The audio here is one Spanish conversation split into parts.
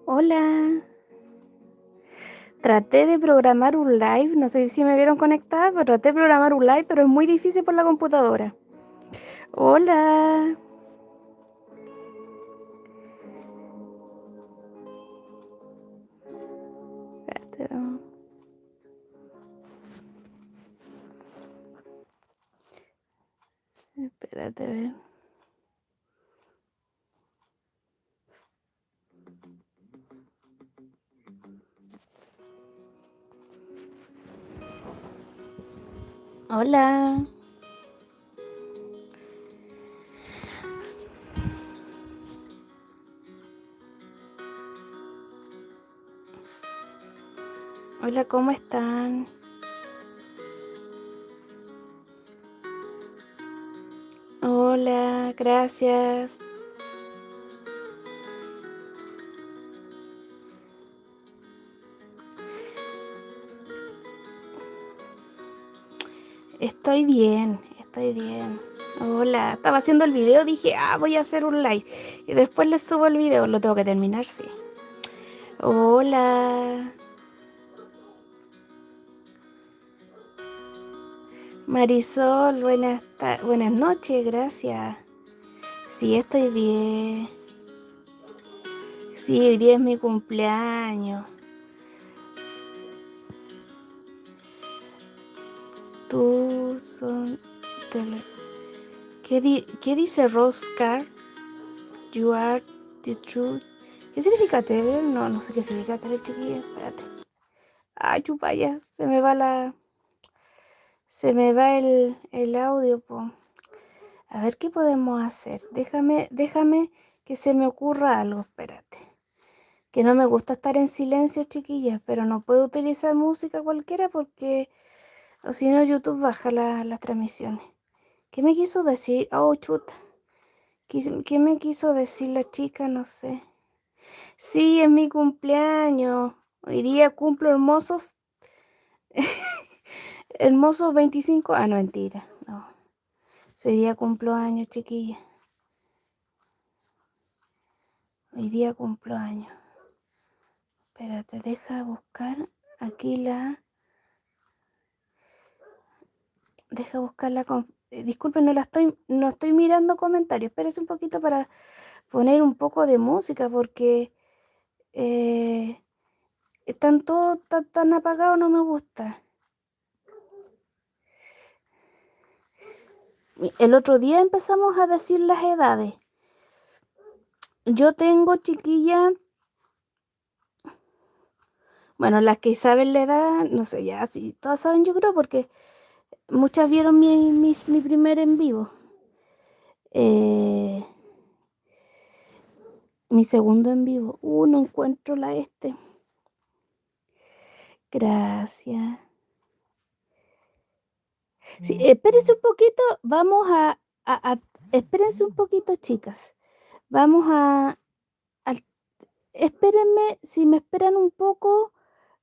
Hola, traté de programar un live, no sé si me vieron conectada, pero traté de programar un live, pero es muy difícil por la computadora. Hola, espérate, espérate, a ver. Hola, hola, ¿cómo están? Hola, gracias. Estoy bien, estoy bien. Hola, estaba haciendo el video, dije, voy a hacer un live. Y después les subo el video, lo tengo que terminar, sí. Hola, Marisol, buenas noches, gracias. Sí, estoy bien. Sí, hoy día es mi cumpleaños. Tú son... ¿Qué dice Roscar? You are the truth. ¿Qué significa Teller? No sé qué significa Teller, chiquilla. Espérate. Ay, chupaya. Se me va el audio, po. A ver qué podemos hacer. Déjame que se me ocurra algo. Espérate. Que no me gusta estar en silencio, chiquillas, pero no puedo utilizar música cualquiera porque... O si no, YouTube baja las transmisiones. ¿Qué me quiso decir? Oh, chuta. ¿Qué me quiso decir la chica? No sé. Sí, es mi cumpleaños. Hoy día cumplo hermosos 25. No, mentira. No. Hoy día cumplo años, chiquilla. Hoy día cumplo años. Espérate, deja buscar aquí Deja buscar disculpen, no estoy mirando comentarios. Espérese un poquito para poner un poco de música porque eh, están todos tan apagados, no me gusta. El otro día empezamos a decir las edades. Yo tengo chiquilla, bueno, las que saben la edad, no sé, ya, sí, todas saben, yo creo, porque muchas vieron mi primer en vivo. Eh, Mi segundo en vivo. No encuentro la este. Gracias. Sí, espérense un poquito, espérense un poquito, chicas. Vamos al- espérenme, si me esperan un poco,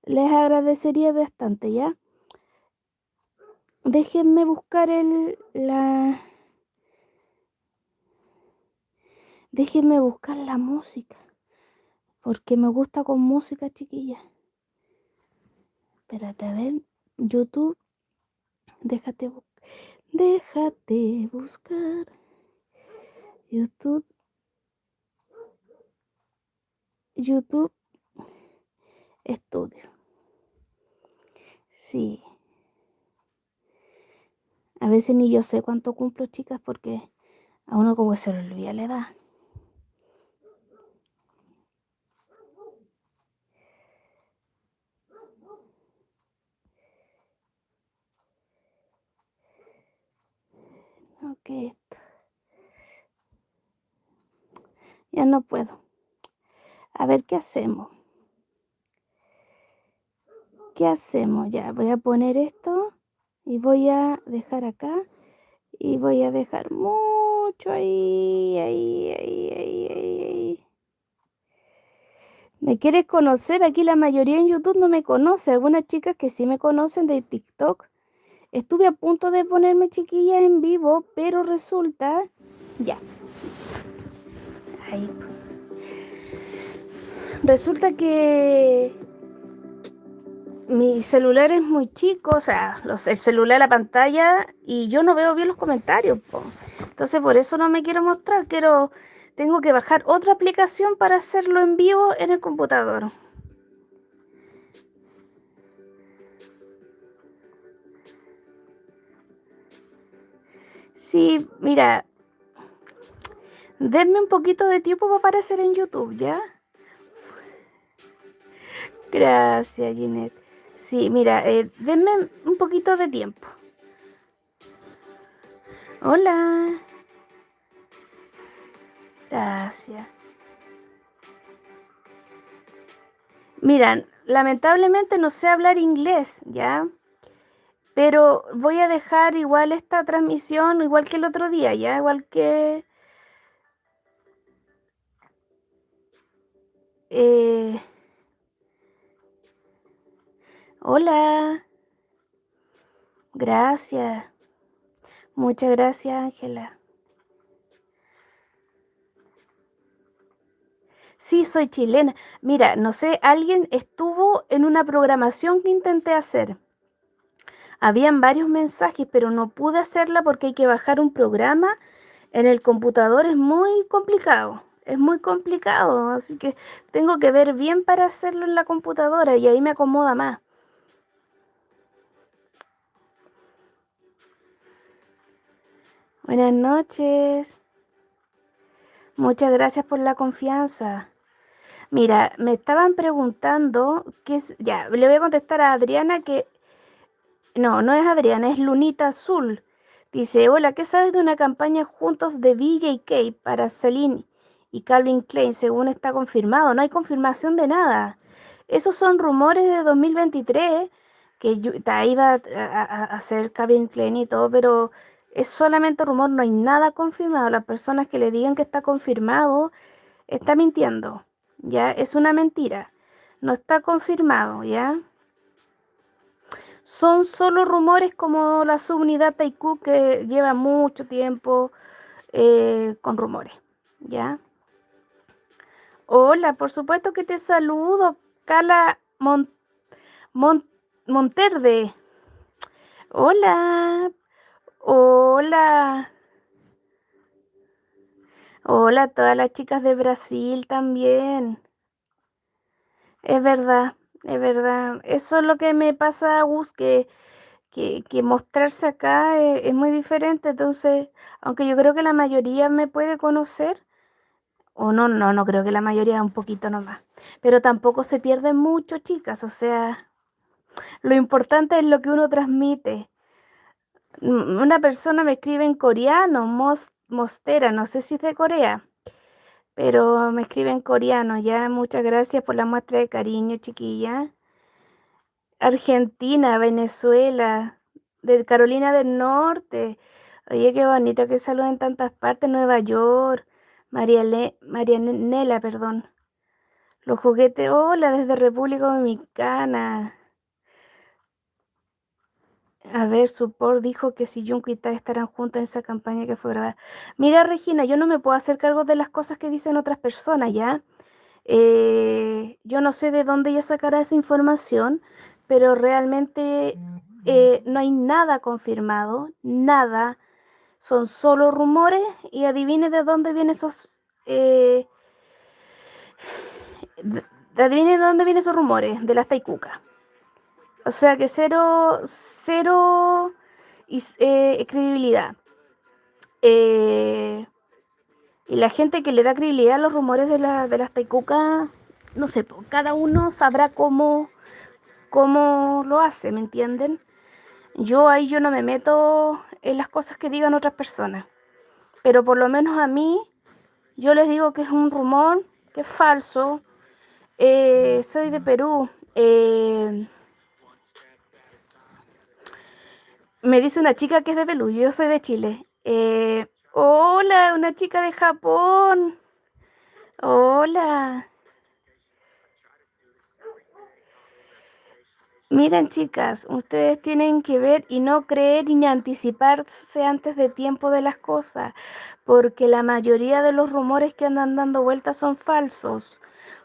les agradecería bastante, ¿ya? Déjenme buscar déjenme buscar la música, porque me gusta con música, chiquilla. Espérate, a ver, YouTube, déjate, déjate buscar, YouTube Studio. Sí, a veces ni yo sé cuánto cumplo, chicas, porque a uno como que se le olvida la edad. Ok, ya no puedo. A ver, ¿qué hacemos? ¿Qué hacemos? Ya, voy a poner esto y voy a dejar acá y voy a dejar mucho ahí. ¿Me quieres conocer? Aquí la mayoría en YouTube no me conoce. Algunas chicas que sí me conocen de TikTok. Estuve a punto de ponerme chiquillas en vivo, pero resulta... Ya. Ahí. resulta que mi celular es muy chico, o sea, el celular, la pantalla, y yo no veo bien los comentarios, po. Entonces por eso no me quiero mostrar, tengo que bajar otra aplicación para hacerlo en vivo en el computador. Sí, mira, denme un poquito de tiempo para aparecer en YouTube, ¿ya? Gracias, Ginette. Sí, mira, denme un poquito de tiempo. Hola. Gracias. Mira, lamentablemente no sé hablar inglés, ¿ya? Pero voy a dejar igual esta transmisión, igual que el otro día, ¿ya? Igual que... eh, hola. Gracias. Muchas gracias, Ángela. Sí, soy chilena. Mira, no sé, alguien estuvo en una programación que intenté hacer. Habían varios mensajes, pero no pude hacerla porque hay que bajar un programa en el computador. Es muy complicado. Es muy complicado. Así que tengo que ver bien para hacerlo en la computadora y ahí me acomoda más. Buenas noches. Muchas gracias por la confianza. Mira, me estaban preguntando qué es. Ya, le voy a contestar a Adriana que no, no es Adriana, es Lunita Azul. Dice, hola, ¿qué sabes de una campaña juntos de BJK para Celine y Calvin Klein? Según está confirmado, no hay confirmación de nada. Esos son rumores de 2023, que iba a hacer Calvin Klein y todo, pero es solamente rumor, no hay nada confirmado. Las personas que le digan que está confirmado, está mintiendo, ¿ya? Es una mentira. No está confirmado, ¿ya? Son solo rumores como la subunidad Taiku que lleva mucho tiempo con rumores, ¿ya? Hola, por supuesto que te saludo, Cala Mon- Monterde. Hola, hola, hola a todas las chicas de Brasil también. Es verdad, es verdad. Eso es lo que me pasa, Gus, que mostrarse acá es muy diferente. Entonces, aunque yo creo que la mayoría me puede conocer, o no creo que la mayoría, un poquito nomás. Pero tampoco se pierden mucho, chicas. O sea, lo importante es lo que uno transmite. Una persona me escribe en coreano, Mostera, no sé si es de Corea, pero me escribe en coreano. Ya, muchas gracias por la muestra de cariño, chiquilla. Argentina, Venezuela, de Carolina del Norte. Oye, qué bonito que saluden en tantas partes. Nueva York, Marianela, perdón. Los juguetes, hola, desde República Dominicana. A ver, Support dijo que si Junko y Tai estarán juntas en esa campaña que fue grabada. Mira, Regina, yo no me puedo hacer cargo de las cosas que dicen otras personas, ¿ya? Yo no sé de dónde ella sacará esa información, pero realmente no hay nada confirmado, nada. Son solo rumores y adivine de dónde vienen esos... eh, adivine de dónde vienen esos rumores, de las Taikuca. O sea que cero credibilidad. Eh, y la gente que le da credibilidad a los rumores de las Taikuca, no sé, cada uno sabrá cómo lo hace, ¿me entienden? Yo no me meto en las cosas que digan otras personas, pero por lo menos a mí, yo les digo que es un rumor, que es falso. Soy de Perú. Me dice una chica que es de Perú, yo soy de Chile. Hola, una chica de Japón. Hola. Miren, chicas, ustedes tienen que ver y no creer ni anticiparse antes de tiempo de las cosas, porque la mayoría de los rumores que andan dando vueltas son falsos.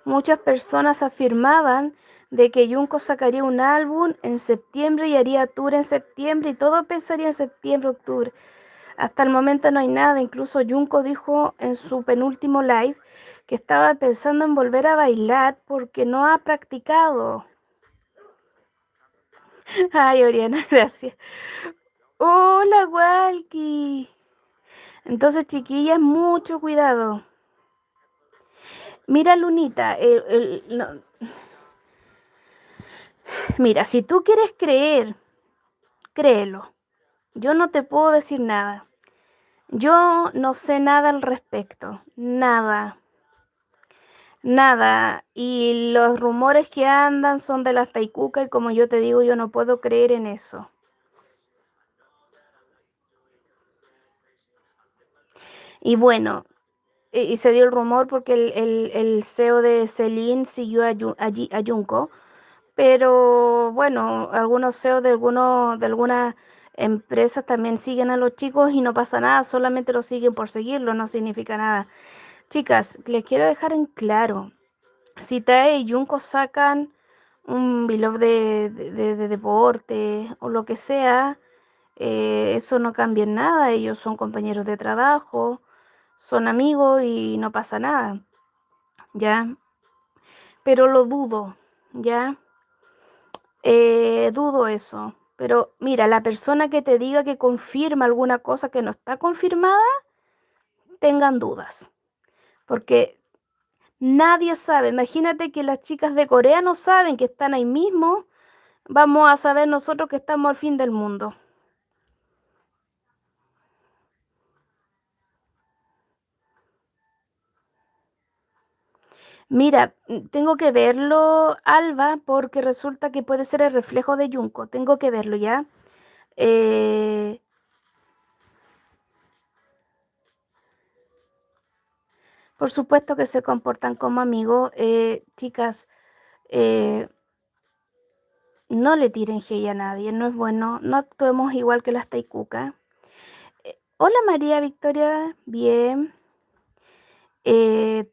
Muchas personas afirmaban de que Junko sacaría un álbum en septiembre y haría tour en septiembre y todo pensaría en septiembre, octubre. Hasta el momento no hay nada. Incluso Junko dijo en su penúltimo live que estaba pensando en volver a bailar porque no ha practicado. Ay, Oriana, gracias. Hola, Walkie. Entonces, chiquillas, mucho cuidado. Mira, Lunita, mira, si tú quieres creer, créelo. Yo no te puedo decir nada. Yo no sé nada al respecto. Nada. Nada. Y los rumores que andan son de las Taikuca y como yo te digo, yo no puedo creer en eso. Y bueno, y se dio el rumor porque el CEO de Celine siguió a Junko, pero bueno, algunos CEOs de algunas empresas también siguen a los chicos y no pasa nada, solamente lo siguen por seguirlo, no significa nada. Chicas, les quiero dejar en claro, si Tae y Junko sacan un vlog de deporte o lo que sea, eso no cambia en nada, ellos son compañeros de trabajo, son amigos y no pasa nada, ¿ya? Pero lo dudo, ¿ya? Dudo eso. Pero mira, la persona que te diga que confirma alguna cosa que no está confirmada, tengan dudas. Porque nadie sabe. Imagínate que las chicas de Corea no saben que están ahí mismo. Vamos a saber nosotros que estamos al fin del mundo. Mira, tengo que verlo, Alba, porque resulta que puede ser el reflejo de Junko. Tengo que verlo ya. Eh, por supuesto que se comportan como amigos. Chicas, eh, no le tiren hate a nadie, no es bueno. No actuemos igual que las taikucas. Hola María Victoria, bien. Eh,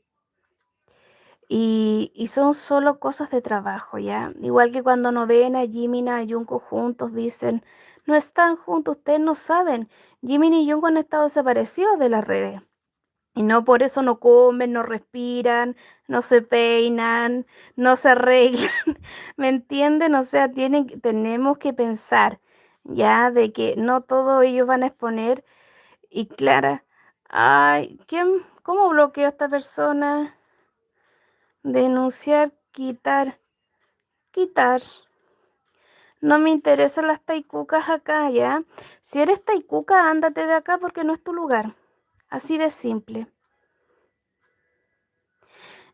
y son solo cosas de trabajo, ¿ya? Igual que cuando no ven a Jimin y a Jungkook juntos, dicen, no están juntos, ustedes no saben. Jimin y Jungkook han estado desaparecidos de las redes. Y no por eso no comen, no respiran, no se peinan, no se arreglan. ¿Me entienden? O sea, tenemos que pensar ya de que no todos ellos van a exponer. Y Clara, ay, ¿cómo bloqueo a esta persona? Denunciar, quitar. No me interesan las taikucas acá, ¿ya? Si eres taikuca, ándate de acá porque no es tu lugar. Así de simple.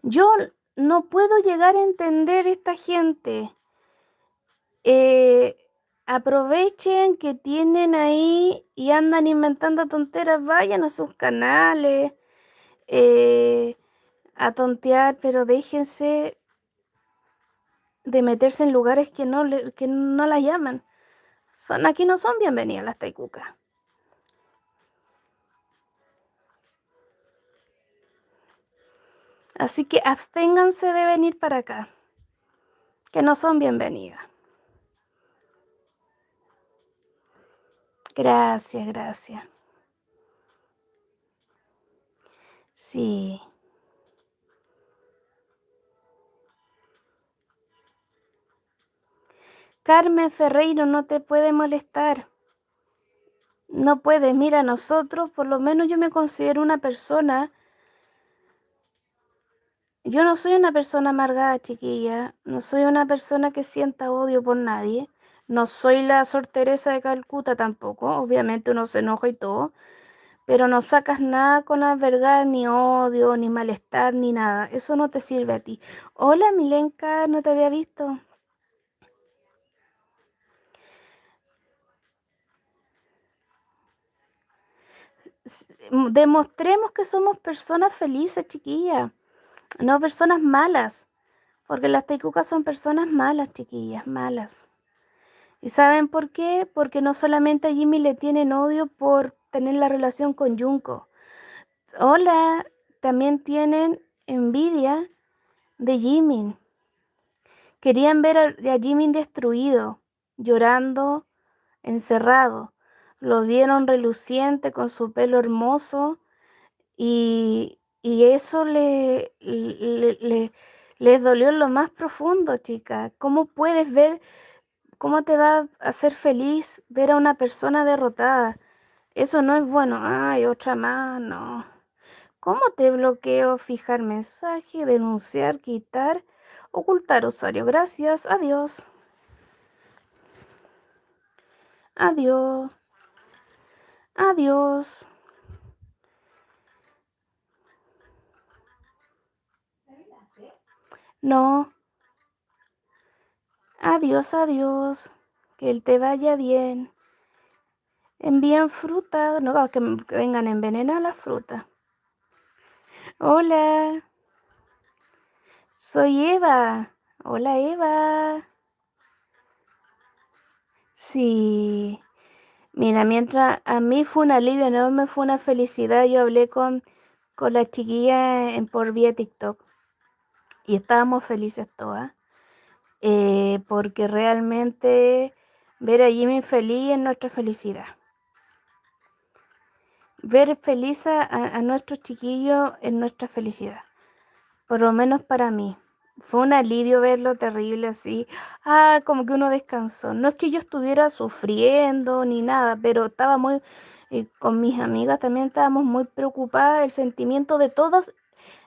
Yo no puedo llegar a entender esta gente. Eh, aprovechen que tienen ahí y andan inventando tonteras, vayan a sus canales eh, a tontear, pero déjense de meterse en lugares que no las llaman. Aquí no son bienvenidas las taikucas. Así que absténganse de venir para acá, que no son bienvenidas. Gracias, gracias. Sí. Carmen Ferreiro no te puede molestar. No puedes. Mira, nosotros, por lo menos yo me considero una persona. Yo no soy una persona amargada, chiquilla. No soy una persona que sienta odio por nadie. No soy la Sor Teresa de Calcuta tampoco. Obviamente uno se enoja y todo. Pero no sacas nada con albergar ni odio, ni malestar, ni nada. Eso no te sirve a ti. Hola, Milenka, no te había visto. Demostremos que somos personas felices, chiquilla. No personas malas. Porque las taikucas son personas malas, chiquillas, malas. ¿Y saben por qué? Porque no solamente a Jimmy le tienen odio por tener la relación con Junko. Hola, también tienen envidia de Jimin. Querían ver a Jimin destruido, llorando, encerrado. Lo vieron reluciente con su pelo hermoso y eso les dolió en lo más profundo, chica. ¿Cómo puedes ver, cómo te va a hacer feliz ver a una persona derrotada? Eso no es bueno. Ay, otra más, no. ¿Cómo te bloqueo? Fijar mensaje, denunciar, quitar, ocultar usuario. Gracias, adiós. Adiós. Adiós. No. Adiós, adiós. Que te vaya bien. Envían fruta. No, que vengan a envenenar la fruta. Hola. Soy Eva. Hola, Eva. Sí. Mira, mientras a mí fue un alivio enorme, fue una felicidad. Yo hablé con la chiquilla por vía TikTok y estábamos felices todas, porque realmente ver a Jimmy feliz es nuestra felicidad. Ver feliz a nuestros chiquillos es nuestra felicidad, por lo menos para mí. Fue un alivio verlo terrible así. Como que uno descansó. No es que yo estuviera sufriendo ni nada, pero estaba muy, con mis amigas también estábamos muy preocupadas. El sentimiento de todas,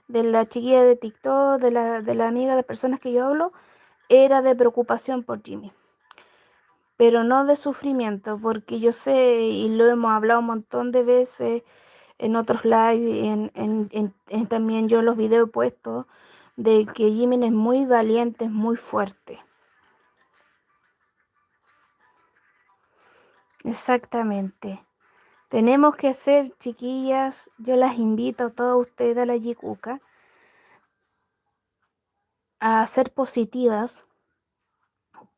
de la chiquilla de TikTok, de la amiga de personas que yo hablo, era de preocupación por Jimmy. Pero no de sufrimiento, porque yo sé, y lo hemos hablado un montón de veces en otros live, y también yo los videos he puesto, de que Jimin es muy valiente, es muy fuerte. Exactamente. Tenemos que ser, chiquillas, yo las invito a todas ustedes a la Yikuka a ser positivas,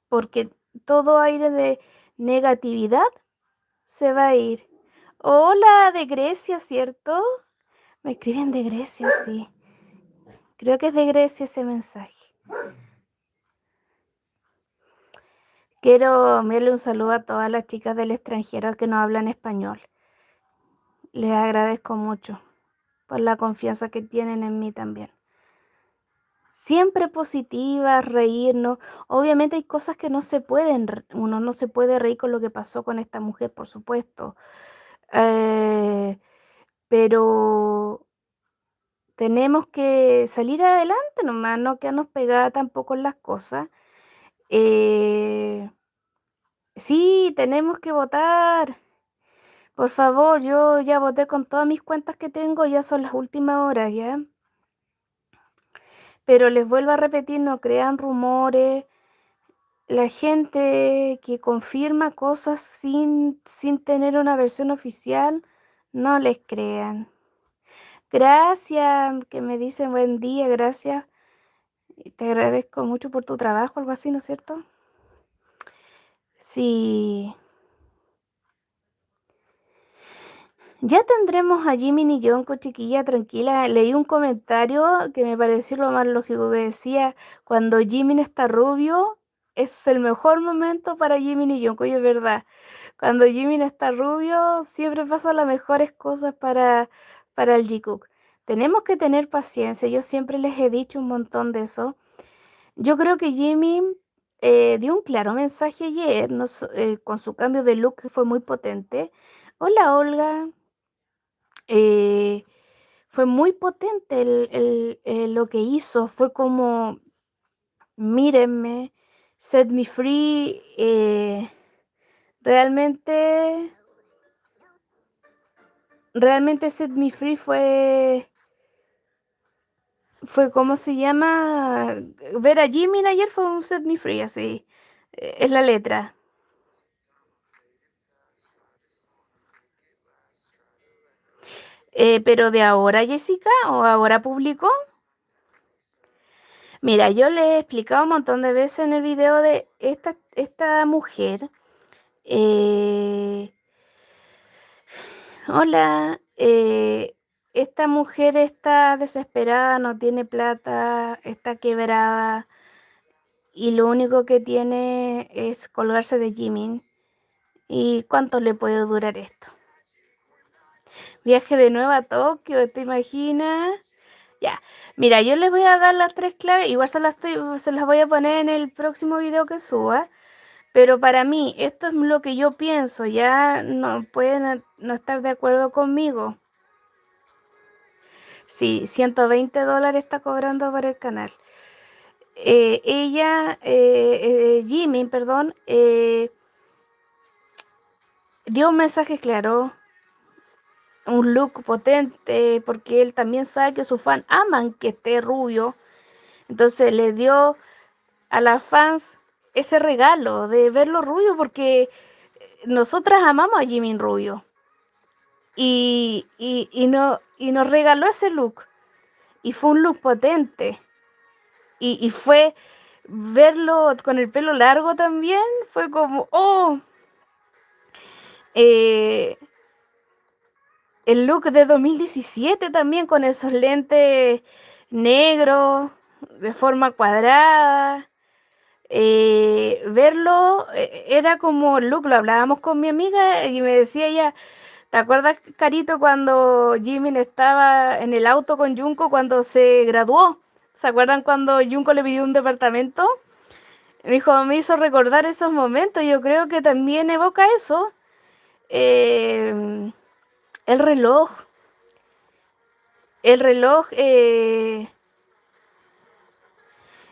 porque todo aire de negatividad se va a ir. Hola, de Grecia, ¿cierto? Me escriben de Grecia, sí. Creo que es de Grecia ese mensaje. Quiero enviarle un saludo a todas las chicas del extranjero que no hablan español. Les agradezco mucho por la confianza que tienen en mí también. Siempre positiva, reírnos. Obviamente hay cosas que no se pueden, uno no se puede reír con lo que pasó con esta mujer, por supuesto. Pero tenemos que salir adelante nomás, no quedarnos pegadas tampoco en las cosas. Sí, tenemos que votar. Por favor, yo ya voté con todas mis cuentas que tengo, ya son las últimas horas, ¿ya? Pero les vuelvo a repetir, no crean rumores. La gente que confirma cosas sin tener una versión oficial, no les crean. Gracias, que me dicen buen día, gracias. Y te agradezco mucho por tu trabajo, algo así, ¿no es cierto? Sí. Ya tendremos a Jimin y Yonko, chiquilla, tranquila. Leí un comentario que me pareció lo más lógico, que decía, cuando Jimin está rubio, es el mejor momento para Jimin y Yonko, y es verdad. Cuando Jimin está rubio, siempre pasan las mejores cosas para el Jikook. Tenemos que tener paciencia, yo siempre les he dicho un montón de eso. Yo creo que Jimin dio un claro mensaje ayer, con su cambio de look que fue muy potente. Hola, Olga. Eh, Fue muy potente lo que hizo, fue como, mírenme, Set Me Free, realmente, realmente Set Me Free fue ¿cómo se llama? Ver a Jimin ayer fue un Set Me Free, así, es la letra. Pero de ahora, Jessica, o ahora publicó. Mira, yo le he explicado un montón de veces en el video de esta mujer, hola, esta mujer está desesperada, no tiene plata, está quebrada y lo único que tiene es colgarse de Jimin. ¿Y cuánto le puede durar esto? Viaje de nuevo a Tokio, ¿te imaginas? Ya, mira, yo les voy a dar las 3 claves, igual se las voy a poner en el próximo video que suba, pero para mí esto es lo que yo pienso, ya no pueden no estar de acuerdo conmigo. Sí, $120 está cobrando por el canal. Jimmy, perdón, dio un mensaje claro, un look potente, porque él también sabe que sus fans aman que esté rubio. Entonces le dio a las fans ese regalo de verlo rubio, porque nosotras amamos a Jimin Rubio. Y nos regaló ese look. Y fue un look potente. Y fue verlo con el pelo largo también. Fue como, oh, eh, el look de 2017 también con esos lentes negros de forma cuadrada. Verlo era como el look, lo hablábamos con mi amiga y me decía ella, ¿te acuerdas, Carito, cuando Jimin estaba en el auto con Junko cuando se graduó? ¿Se acuerdan cuando Junko le pidió un departamento? Me dijo, me hizo recordar esos momentos. Yo creo que también evoca eso. Eh, el reloj. El reloj.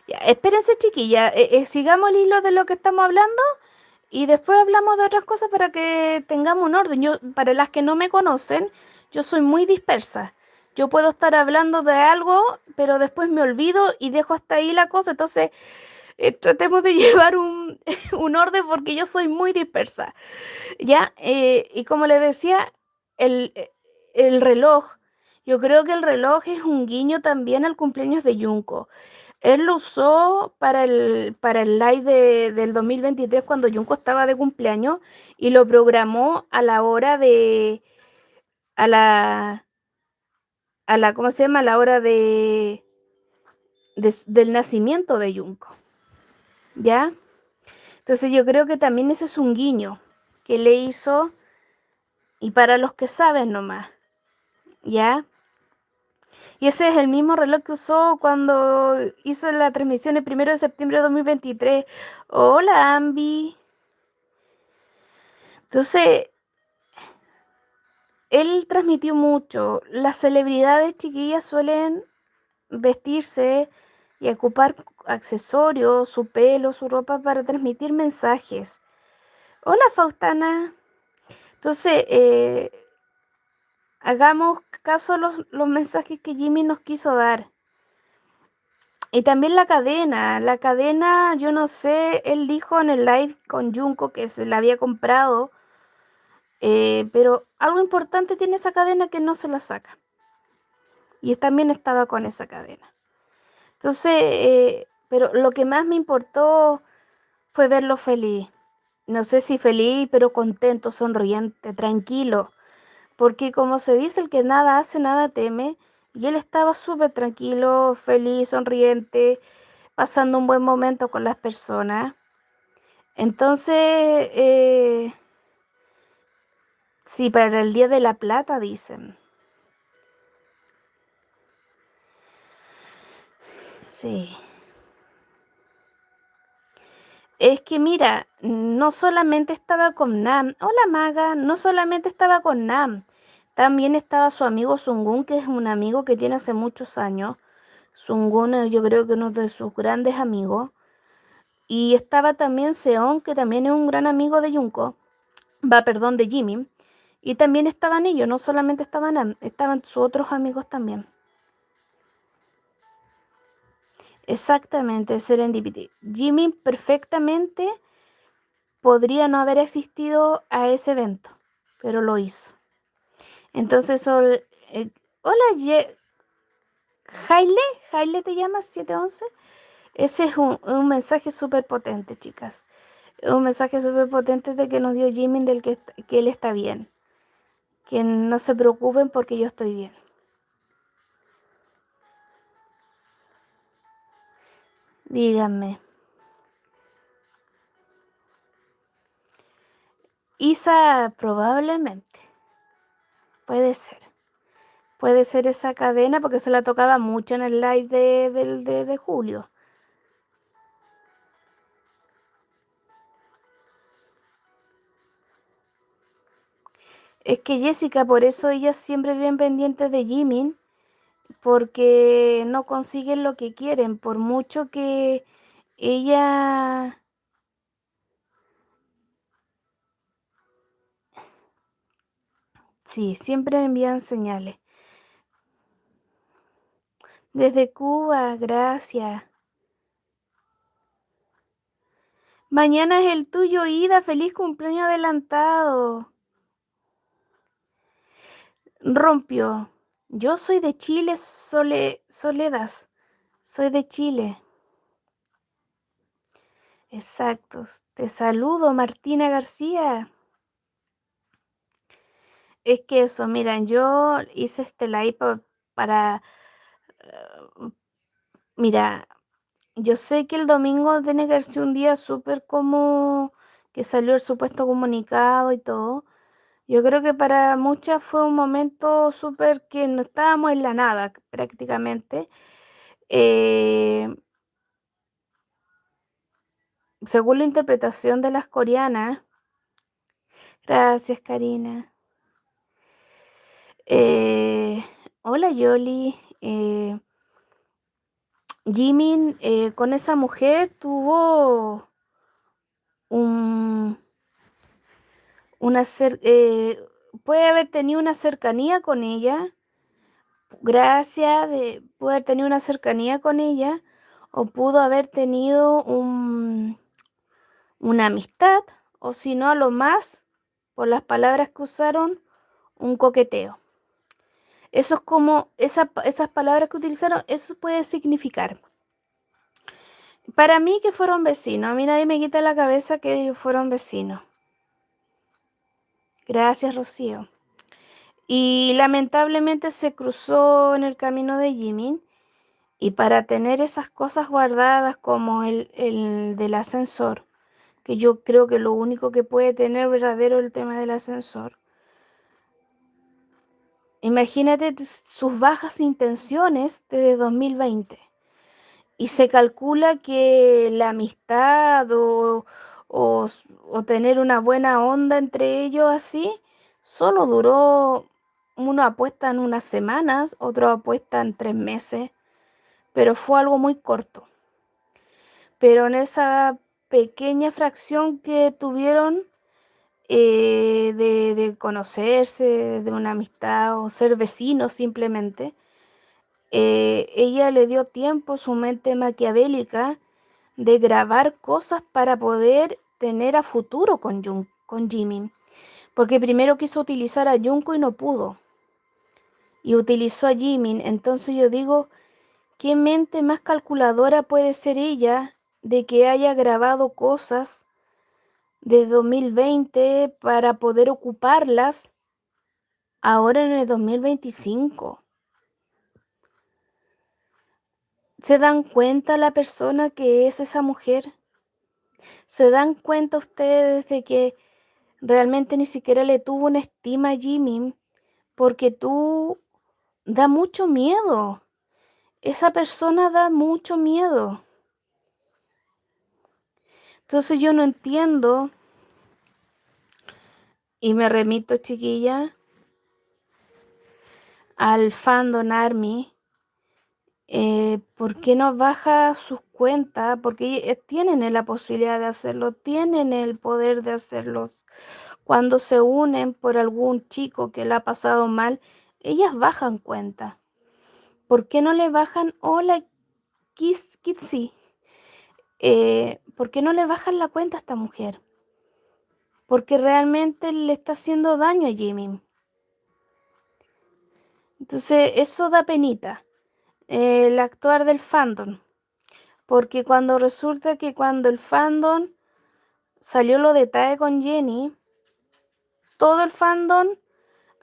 Ya, espérense, chiquilla. Sigamos el hilo de lo que estamos hablando y después hablamos de otras cosas para que tengamos un orden. Yo, para las que no me conocen, yo soy muy dispersa. Yo puedo estar hablando de algo, pero después me olvido y dejo hasta ahí la cosa. Entonces, tratemos de llevar un orden porque yo soy muy dispersa. ¿Ya? Y como les decía, el reloj. Yo creo que el reloj es un guiño también al cumpleaños de Junko. Él lo usó para el live del 2023 cuando Junko estaba de cumpleaños y lo programó a la hora a la, ¿cómo se llama? A la hora del nacimiento de Junko, ¿ya? Entonces yo creo que también ese es un guiño que le hizo y para los que saben nomás, ¿ya? Y ese es el mismo reloj que usó cuando hizo la transmisión el 1 de septiembre de 2023. Hola, Ambi. Entonces, él transmitió mucho. Las celebridades chiquillas suelen vestirse y ocupar accesorios, su pelo, su ropa para transmitir mensajes. Hola, Faustana. Entonces, hagamos caso a los mensajes que Jimmy nos quiso dar. Y también la cadena, yo no sé, él dijo en el live con Junko que se la había comprado, pero algo importante tiene esa cadena que no se la saca. Y también estaba con esa cadena. Entonces, pero lo que más me importó fue verlo feliz. No sé si feliz, pero contento, sonriente, tranquilo. Porque como se dice, el que nada hace, nada teme. Y él estaba súper tranquilo, feliz, sonriente, pasando un buen momento con las personas. Entonces, sí, para el Día de la Plata, dicen. Sí. Es que mira, no solamente estaba con Nam. Hola, Maga. No solamente estaba con Nam. También estaba su amigo Sungun, que es un amigo que tiene hace muchos años. Sungun, yo creo que uno de sus grandes amigos. Y estaba también Seon, que también es un gran amigo de Junko. Va, perdón, de Jimmy. Y también estaban ellos, no solamente estaban Nam, estaban sus otros amigos también. Exactamente, Serendipity. Jimmy perfectamente podría no haber asistido a ese evento, pero lo hizo. Entonces, hola, Jaile, Jaile te llamas 711. Ese es un mensaje súper potente, chicas. Es un mensaje súper potente de que nos dio Jimin del que él está bien. Que no se preocupen porque yo estoy bien. Díganme. Isa, probablemente. Puede ser. Puede ser esa cadena porque se la tocaba mucho en el live de julio. Es que Jessica, por eso ella siempre bien pendiente de Jimin, porque no consiguen lo que quieren, por mucho que ella... Sí, siempre envían señales. Desde Cuba, gracias. Mañana es el tuyo, Ida. Feliz cumpleaños adelantado. Rompió. Yo soy de Chile, Soledas. Soy de Chile. Exacto. Te saludo, Martina García. Es que eso, miren, yo hice este live para... Mira, yo sé que el domingo tiene que ser un día súper como que salió el supuesto comunicado y todo. Yo creo que para muchas fue un momento súper que no estábamos en la nada prácticamente. Eh, según la interpretación de las coreanas, gracias Karina. Eh, hola Yoli. Jimin con esa mujer tuvo un, puede haber tenido una cercanía con ella, puede haber tenido una cercanía con ella, o pudo haber tenido una amistad, o si no, a lo más, por las palabras que usaron, un coqueteo. Eso es como, esas palabras que utilizaron, eso puede significar. Para mí que fueron vecinos, a mí nadie me quita la cabeza que ellos fueron vecinos. Gracias, Rocío. Y lamentablemente se cruzó en el camino de Jimin. Y para tener esas cosas guardadas como el del ascensor, que yo creo que lo único que puede tener verdadero es el tema del ascensor. Imagínate sus bajas intenciones desde 2020. Y se calcula que la amistad o, o tener una buena onda entre ellos así, solo duró, uno apuesta en unas semanas, otro apuesta en 3 meses, pero fue algo muy corto. Pero en esa pequeña fracción que tuvieron de conocerse, de una amistad o ser vecinos simplemente, ella le dio tiempo, su mente maquiavélica, de grabar cosas para poder tener a futuro con Jimin. Porque primero quiso utilizar a Junko y no pudo. Y utilizó a Jimin. Entonces yo digo, ¿qué mente más calculadora puede ser ella de que haya grabado cosas de 2020 para poder ocuparlas ahora en el 2025? ¿Se dan cuenta la persona que es esa mujer? ¿Se dan cuenta ustedes de que realmente ni siquiera le tuvo una estima a Jimmy? Porque tú da mucho miedo. Esa persona da mucho miedo. Entonces yo no entiendo, y me remito, chiquilla, al Fandom Army. ¿Por qué no baja sus cuentas? Porque tienen la posibilidad de hacerlo, tienen el poder de hacerlos. Cuando se unen por algún chico que le ha pasado mal, ellas bajan cuenta. ¿Por qué no le bajan? Hola, Kitsi. ¿Por qué no le bajan la cuenta a esta mujer? Porque realmente le está haciendo daño a Jimmy. Entonces, eso da penita. El actuar del fandom. Porque cuando resulta que cuando el fandom salió lo de Tae con Jennie, todo el fandom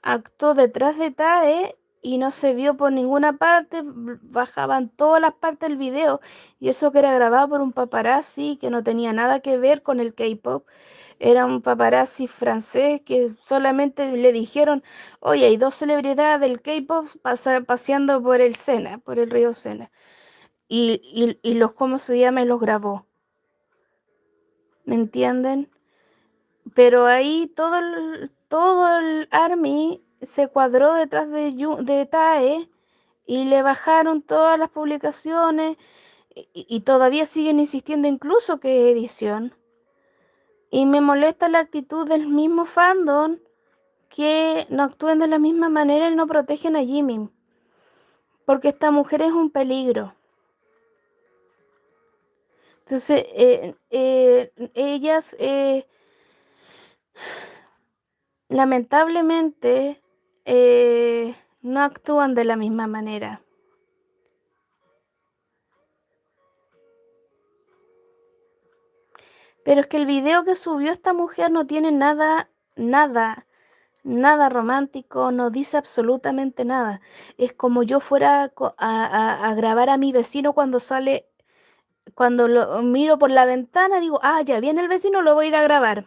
actuó detrás de Tae y no se vio por ninguna parte, bajaban todas las partes del video y eso que era grabado por un paparazzi que no tenía nada que ver con el K-pop. Era un paparazzi francés que solamente le dijeron, oye, hay dos celebridades del K-pop paseando por el Sena, por el río Sena. Y los, ¿cómo se llama? Y los grabó. ¿Me entienden? Pero ahí todo el ARMY se cuadró detrás de Tae y le bajaron todas las publicaciones y todavía siguen insistiendo incluso que es edición. Y me molesta la actitud del mismo fandom que no actúen de la misma manera y no protegen a Jimin. Porque esta mujer es un peligro. Entonces, ellas lamentablemente no actúan de la misma manera. Pero es que el video que subió esta mujer no tiene nada, nada romántico, no dice absolutamente nada. Es como yo fuera a grabar a mi vecino cuando sale, cuando lo miro por la ventana, digo, ah, ya viene el vecino, lo voy a ir a grabar.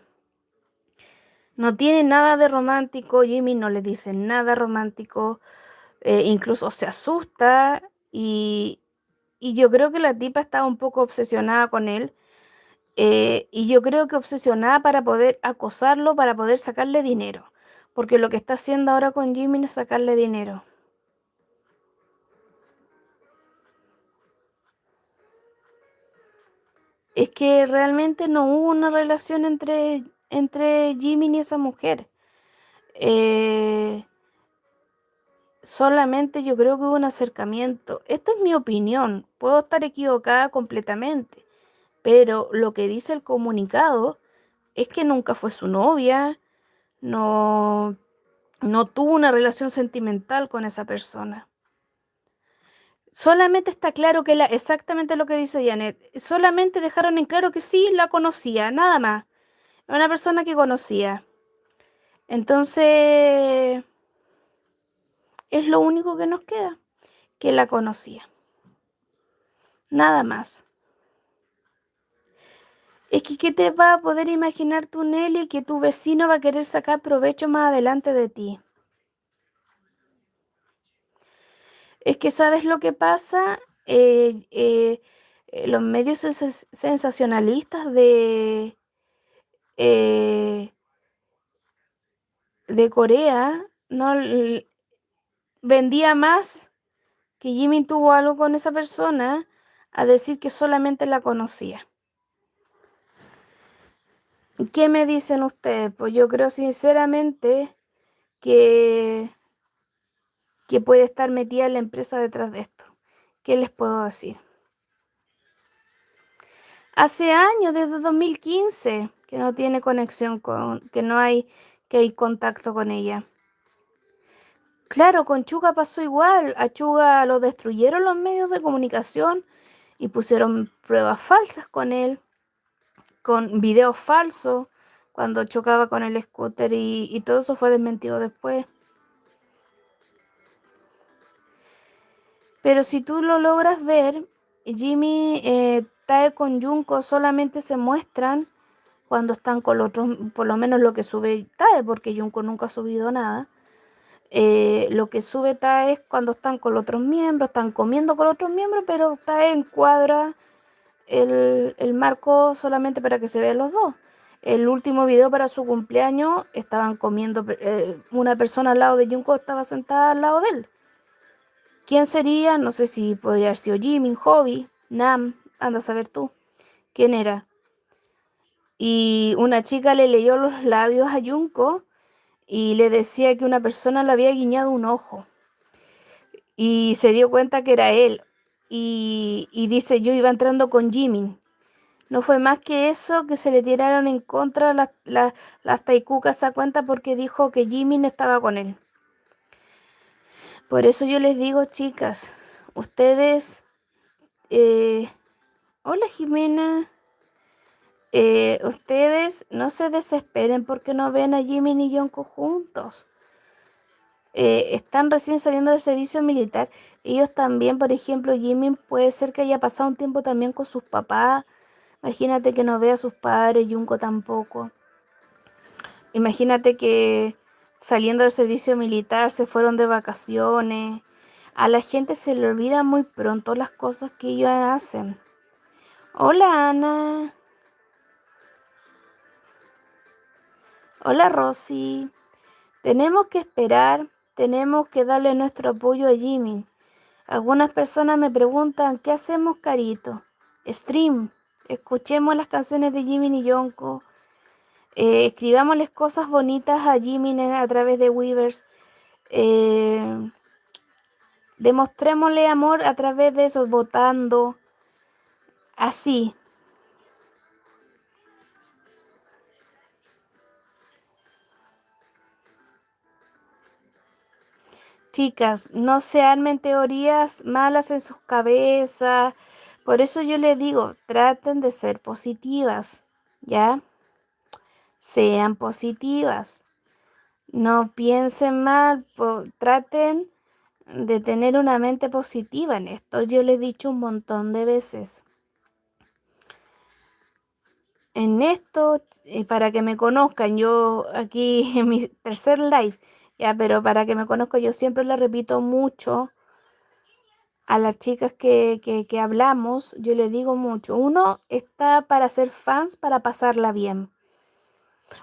No tiene nada de romántico, Jimmy no le dice nada romántico, incluso se asusta y yo creo que la tipa estaba un poco obsesionada con él. Y yo creo que obsesionada para poder acosarlo, para poder sacarle dinero. Porque lo que está haciendo ahora con Jimmy es sacarle dinero. Es que realmente no hubo una relación entre Jimmy y esa mujer. Eh, Solamente yo creo que hubo un acercamiento. Esta es mi opinión. Puedo estar equivocada completamente. Pero lo que dice el comunicado es que nunca fue su novia. No, no tuvo una relación sentimental con esa persona. Solamente está claro que exactamente lo que dice Janet, solamente dejaron en claro que sí la conocía, nada más. Era una persona que conocía. Entonces, es lo único que nos queda, que la conocía. Nada más. Es que, ¿qué te va a poder imaginar tú, Nelly, que tu vecino va a querer sacar provecho más adelante de ti? Es que, ¿sabes lo que pasa? Los medios sensacionalistas eh, de Corea no vendía más que Jimmy tuvo algo con esa persona a decir que solamente la conocía. ¿Qué me dicen ustedes? Pues yo creo sinceramente que, que puede estar metida la empresa detrás de esto. ¿Qué les puedo decir? Hace años, desde 2015, que no tiene conexión que no hay, que hay contacto con ella. Claro, con Chuga pasó igual. A Chuga lo destruyeron los medios de comunicación y pusieron pruebas falsas con él, con videos falsos, cuando chocaba con el scooter y todo eso fue desmentido después. Pero si tú lo logras ver, Jimmy, Tae con Junko solamente se muestran cuando están con los otros, por lo menos lo que sube Tae, porque Junko nunca ha subido nada. Lo que sube Tae es cuando están con los otros miembros, están comiendo con los otros miembros, pero Tae encuadra el marco solamente para que se vean los dos. El último video para su cumpleaños estaban comiendo, una persona al lado de Junko estaba sentada al lado de él. ¿Quién sería? No sé si podría haber sido Jimin, Hobby, Nam, anda a saber tú quién era. Y una chica le leyó los labios a Junko y le decía que una persona le había guiñado un ojo. Y se dio cuenta que era él. Y dice, yo iba entrando con Jimin. No fue más que eso que se le tiraron en contra las taicucas a cuenta porque dijo que Jimin estaba con él. Por eso yo les digo, chicas, ustedes... hola Jimena. ustedes no se desesperen porque no ven a Jimin y Jungkook juntos. Están recién saliendo del servicio militar. Ellos también, por ejemplo, Jimin puede ser que haya pasado un tiempo también con sus papás. Imagínate que no vea a sus padres, Jungkook tampoco. Imagínate que saliendo del servicio militar se fueron de vacaciones. A la gente se le olvida muy pronto las cosas que ellos hacen. Hola Ana. Hola Rosy. Tenemos que esperar, tenemos que darle nuestro apoyo a Jimmy. Algunas personas me preguntan, ¿qué hacemos, Carito? Stream. Escuchemos las canciones de Jimmy y Yonko. Escribámosles cosas bonitas a Jimmy a través de Weavers. Demostrémosle amor a través de eso, votando. Así. Chicas, no se armen teorías malas en sus cabezas. Por eso yo les digo, traten de ser positivas, ¿ya? Sean positivas. No piensen mal, traten de tener una mente positiva en esto. Yo les he dicho un montón de veces. En esto, para que me conozcan, yo aquí en mi tercer live, ya, pero para que me conozcan, yo siempre le repito mucho a las chicas que hablamos, yo les digo mucho. Uno está para ser fans, para pasarla bien.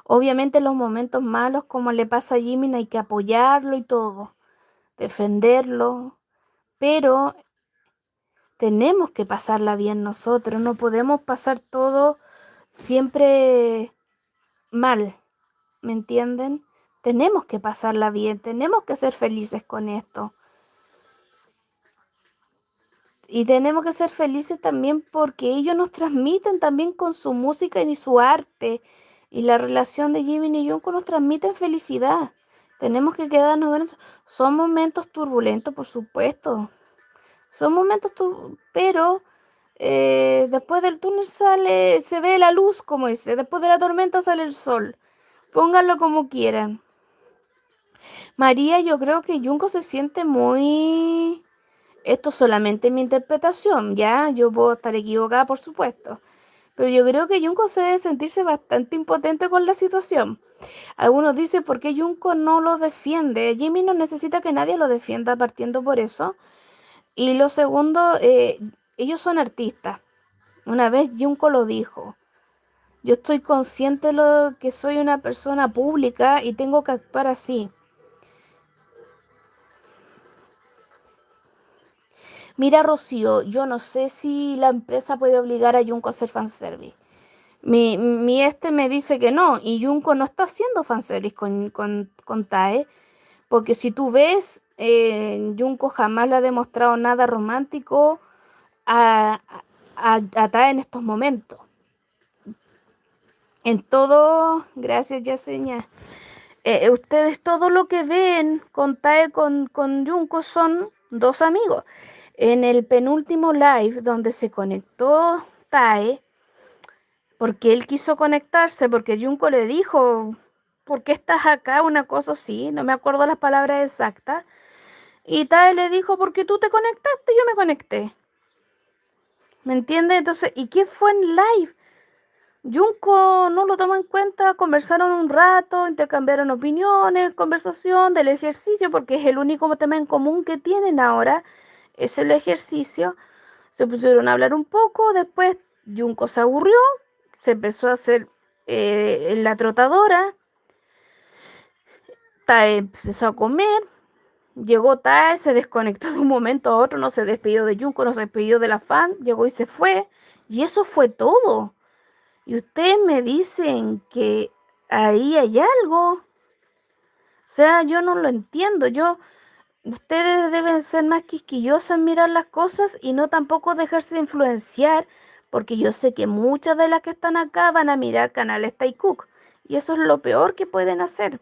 Obviamente en los momentos malos, como le pasa a Jimin, hay que apoyarlo y todo, defenderlo, pero tenemos que pasarla bien nosotros, no podemos pasar todo siempre mal, ¿me entienden? Tenemos que pasarla bien, tenemos que ser felices con esto. Y tenemos que ser felices también porque ellos nos transmiten también con su música y su arte. Y la relación de Jimin y Jungkook nos transmiten felicidad. Tenemos que quedarnos en eso. Son momentos turbulentos, por supuesto. Son momentos turbulentos, pero después del túnel se ve la luz, como dice. Después de la tormenta sale el sol. Pónganlo como quieran. María, yo creo que Jungkook se siente muy... Esto es solamente mi interpretación, ¿ya? Yo puedo estar equivocada, por supuesto. Pero yo creo que Junko se debe sentirse bastante impotente con la situación. Algunos dicen, ¿por qué Junko no lo defiende? Jimmy no necesita que nadie lo defienda partiendo por eso. Y lo segundo, ellos son artistas. Una vez Junko lo dijo. Yo estoy consciente de lo que soy una persona pública y tengo que actuar así. Mira, Rocío, yo no sé si la empresa puede obligar a Junko a hacer fanservice. Mi me dice que no, y Junko no está haciendo fanservice con Tae, porque si tú ves, Junko jamás le ha demostrado nada romántico a, a Tae en estos momentos. En todo, gracias Yaseña, ustedes todo lo que ven con Tae, con Junko son dos amigos. En el penúltimo live donde se conectó Tae, porque él quiso conectarse, porque Junko le dijo, ¿por qué estás acá? Una cosa así, no me acuerdo las palabras exactas. Y Tae le dijo, porque tú te conectaste, yo me conecté. ¿Me entiendes? Entonces, ¿y qué fue en live? Junko no lo tomó en cuenta, conversaron un rato, intercambiaron opiniones, conversación del ejercicio, porque es el único tema en común que tienen ahora, es el ejercicio. Se pusieron a hablar un poco, después Junko se aburrió, se empezó a hacer la trotadora, Tae empezó a comer, llegó Tae, se desconectó de un momento a otro, no se despidió de Junko, no se despidió de la fan, llegó y se fue, y eso fue todo. Y ustedes me dicen que ahí hay algo. O sea, yo no lo entiendo. Ustedes deben ser más quisquillosos en mirar las cosas y no tampoco dejarse influenciar, porque yo sé que muchas de las que están acá van a mirar canales Taekook. Y eso es lo peor que pueden hacer,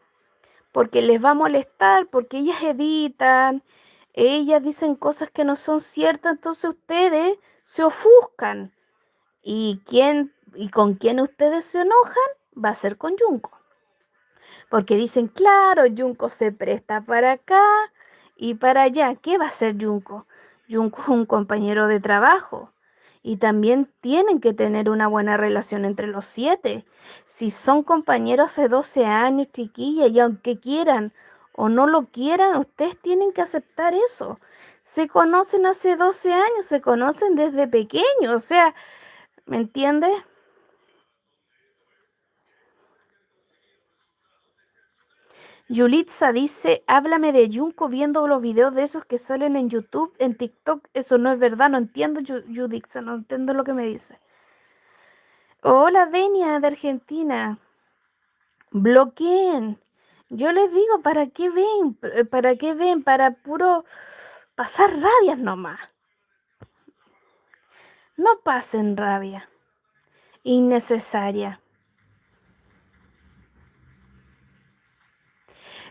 porque les va a molestar, porque ellas editan, ellas dicen cosas que no son ciertas, entonces ustedes se ofuscan. ¿Y quién y con quien ustedes se enojan va a ser con Junko. Porque dicen, claro, Junko se presta para acá y para allá. ¿Qué va a hacer Junko? Junko es un compañero de trabajo. Y también tienen que tener una buena relación entre los 7. Si son compañeros hace 12 años, chiquillas, y aunque quieran o no lo quieran, ustedes tienen que aceptar eso. Se conocen hace 12 años, se conocen desde pequeños, o sea, ¿me entiendes? Yulitza dice, háblame de Junko viendo los videos de esos que salen en YouTube, en TikTok. Eso no es verdad, no entiendo, Yulitza, no entiendo lo que me dice. Hola, Denia de Argentina. Bloqueen. Yo les digo, ¿para qué ven? ¿Para qué ven? Para puro pasar rabias nomás. No pasen rabia. Innecesaria.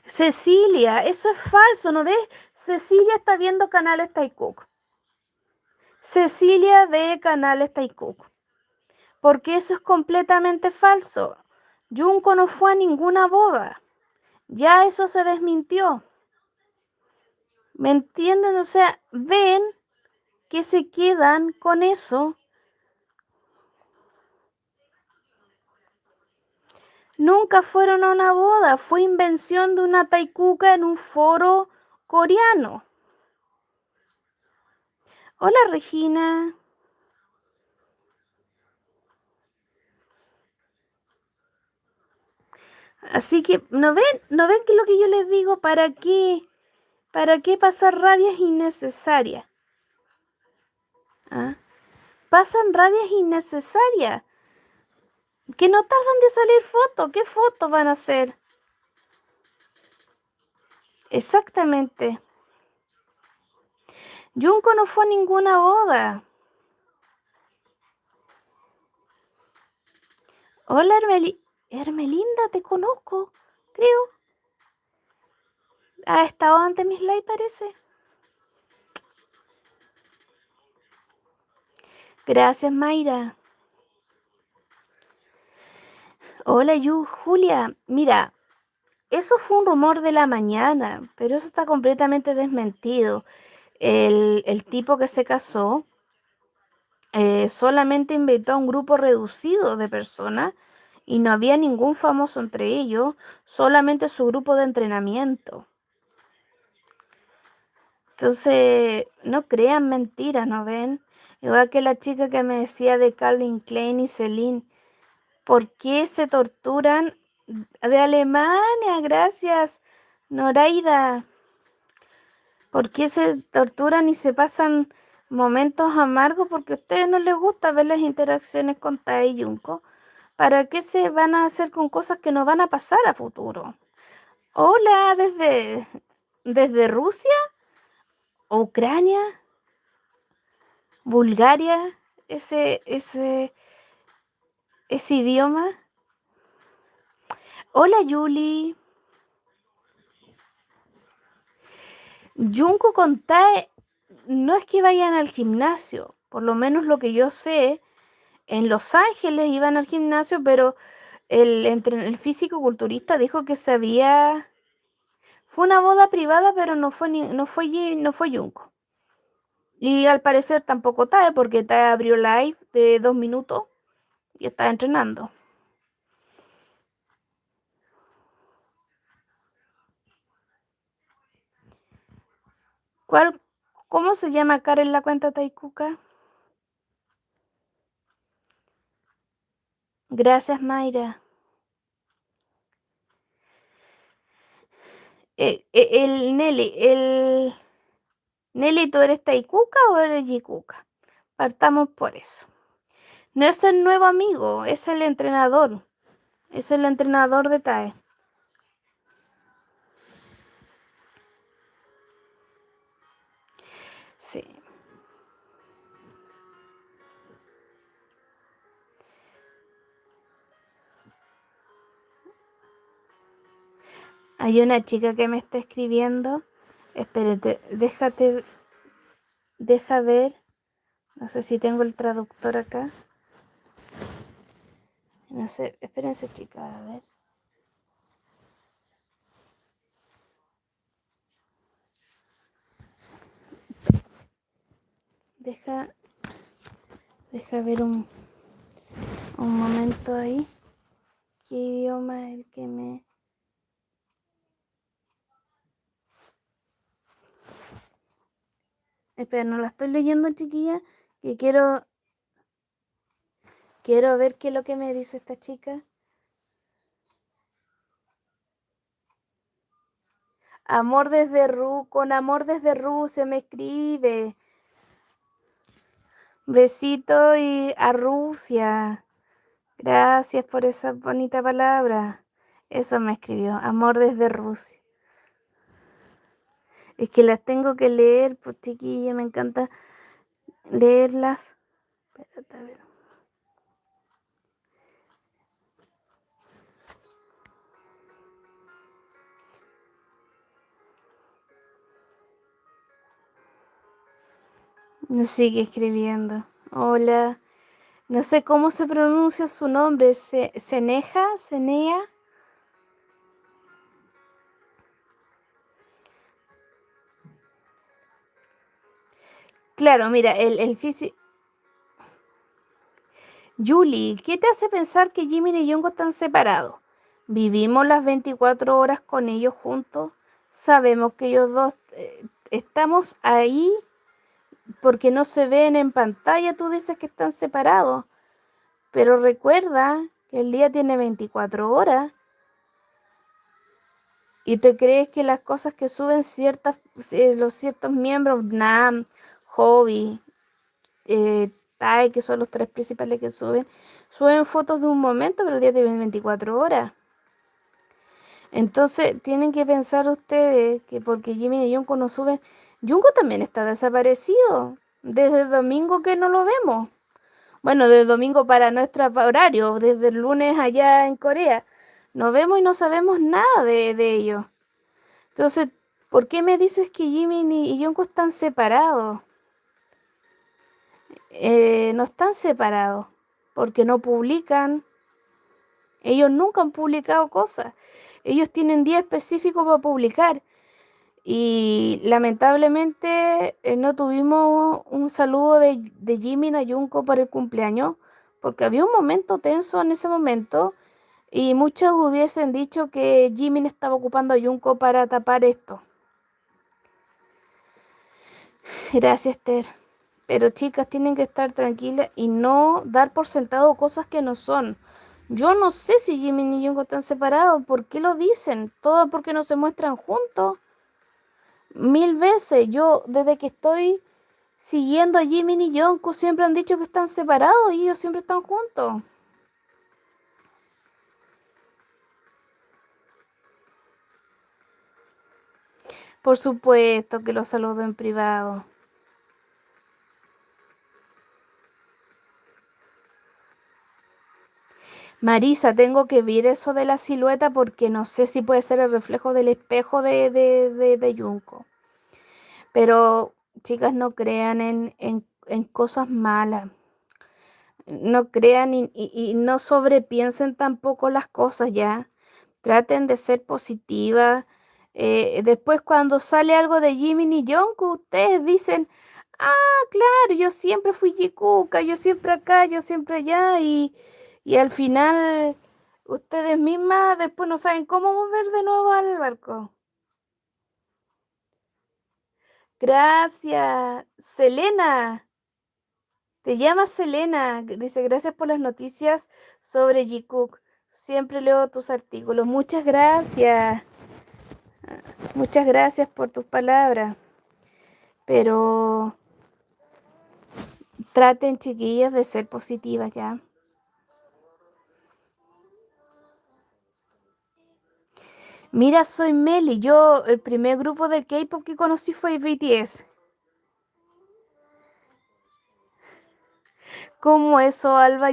Cecilia, eso es falso, ¿no ves? Cecilia está viendo canales Taikuk. Cecilia ve canales Taikuk. Porque eso es completamente falso. Junko no fue a ninguna boda. Ya eso se desmintió. ¿Me entienden? O sea, ven que se quedan con eso. Nunca fueron a una boda. Fue invención de una taikuka en un foro coreano. Hola, Regina. Así que, ¿no ven que lo que yo les digo? ¿Para qué? ¿Para qué pasar rabias innecesarias? ¿Ah? Pasan rabias innecesarias. Que no tardan de salir fotos. ¿Qué fotos van a hacer? Exactamente. Junko no fue a ninguna boda. Hola, Hermelinda, te conozco, creo. Ha estado ante mis likes, parece. Gracias, Mayra. Hola, Julia. Mira, eso fue un rumor de la mañana, pero eso está completamente desmentido. El tipo que se casó solamente invitó a un grupo reducido de personas y no había ningún famoso entre ellos, solamente su grupo de entrenamiento. Entonces, no crean mentiras, ¿no ven? Igual que la chica que me decía de Calvin Klein y Celine, ¿por qué se torturan? De Alemania, gracias, Noraida. ¿Por qué se torturan y se pasan momentos amargos? Porque a ustedes no les gusta ver las interacciones con Tae y Junko. ¿Para qué se van a hacer con cosas que no van a pasar a futuro? Hola, desde Rusia, Ucrania, Bulgaria, ese idioma. Hola, Yuli. Junko con Tae no es que vayan al gimnasio, por lo menos lo que yo sé, en Los Ángeles iban al gimnasio, pero el físico culturista dijo que se había... Fue una boda privada, pero no fue Junko. Y al parecer tampoco Tae, porque Tae abrió live de 2 minutos y está entrenando. ¿Cómo se llama Karen en la cuenta Taikuka? Gracias, Mayra. Nelly, ¿tú eres Taikuka o eres Jikuka? Partamos por eso. No es el nuevo amigo, es el entrenador. Es el entrenador de Tae. Sí. Hay una chica que me está escribiendo. Espérate, deja ver. No sé si tengo el traductor acá. No sé, espérense, chicas, a ver. Deja ver un momento ahí. ¿Qué idioma es el que me...? Espera, no la estoy leyendo, chiquilla, que quiero ver qué es lo que me dice esta chica. Amor desde con amor desde Rusia me escribe. Besito y a Rusia. Gracias por esa bonita palabra. Eso me escribió, amor desde Rusia. Es que las tengo que leer, pues chiquilla, me encanta leerlas. Espérate, a ver. Me sigue escribiendo. Hola. No sé cómo se pronuncia su nombre. ¿Ceneja? ¿Cenea? Claro, mira, el físico... Julie, ¿qué te hace pensar que Jimin y Jungkook están separados? ¿Vivimos las 24 horas con ellos juntos? Sabemos que ellos dos estamos ahí porque no se ven en pantalla. Tú dices que están separados, pero recuerda que el día tiene 24 horas y te crees que las cosas que suben los ciertos miembros, Nam, Hobby, Tae, que son los tres principales que suben fotos de un momento, pero el día tiene 24 horas. Entonces tienen que pensar ustedes que porque Jimin y Jungkook no suben, Jungkook también está desaparecido. Desde el domingo que no lo vemos. Bueno, desde domingo para nuestro horario, desde el lunes allá en Corea. Nos vemos y no sabemos nada de ellos. Entonces, ¿por qué me dices que Jimin y Jungkook están separados? No están separados porque no publican. Ellos nunca han publicado cosas. Ellos tienen día específico para publicar. Y lamentablemente no tuvimos un saludo de Jimin a Jungkook para el cumpleaños, porque había un momento tenso en ese momento y muchos hubiesen dicho que Jimin estaba ocupando a Jungkook para tapar esto. Gracias, Esther. Pero chicas, tienen que estar tranquilas y no dar por sentado cosas que no son. Yo no sé si Jimin y Jungkook están separados. ¿Por qué lo dicen? Todo porque no se muestran juntos. Mil veces. Yo, desde que estoy siguiendo a Jimin y Jungkook, siempre han dicho que están separados y ellos siempre están juntos. Por supuesto que los saludo en privado. Marisa, tengo que ver eso de la silueta porque no sé si puede ser el reflejo del espejo de Junko. Pero, chicas, no crean en cosas malas. No crean y no sobrepiensen tampoco las cosas ya. Traten de ser positivas. Después, cuando sale algo de Jimin y Jungkook, ustedes dicen, ah, claro, yo siempre fui Jikuka, yo siempre acá, yo siempre allá, y al final ustedes mismas después no saben cómo volver de nuevo al barco. Gracias, Selena. Te llamas Selena. Dice, gracias por las noticias sobre Jikook. Siempre leo tus artículos. Muchas gracias. Muchas gracias por tus palabras. Pero traten, chiquillas, de ser positivas ya. Mira, soy Meli. Yo, el primer grupo de K-pop que conocí fue BTS. ¿Cómo eso, Alba?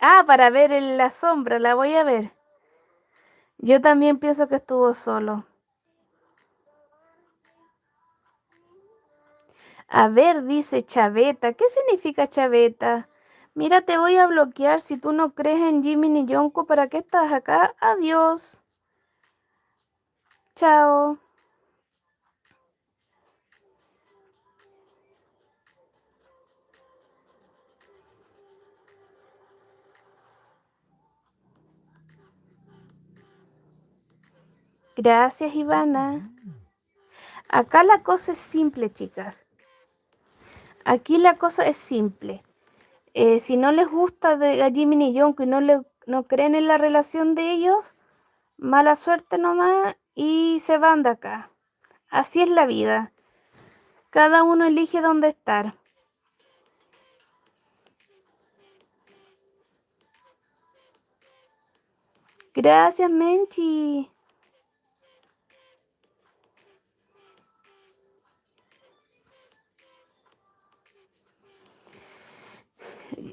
Ah, para ver en la sombra, la voy a ver. Yo también pienso que estuvo solo. A ver, dice Chaveta. ¿Qué significa Chaveta? Mira, te voy a bloquear si tú no crees en Jimmy ni Yonko. ¿Para qué estás acá? Adiós. Chao. Gracias, Ivana. Acá la cosa es simple, chicas. Aquí la cosa es simple. Si no les gusta a Jimmy ni Yonko y no creen en la relación de ellos, mala suerte nomás y se van de acá. Así es la vida. Cada uno elige dónde estar. Gracias, Menchi.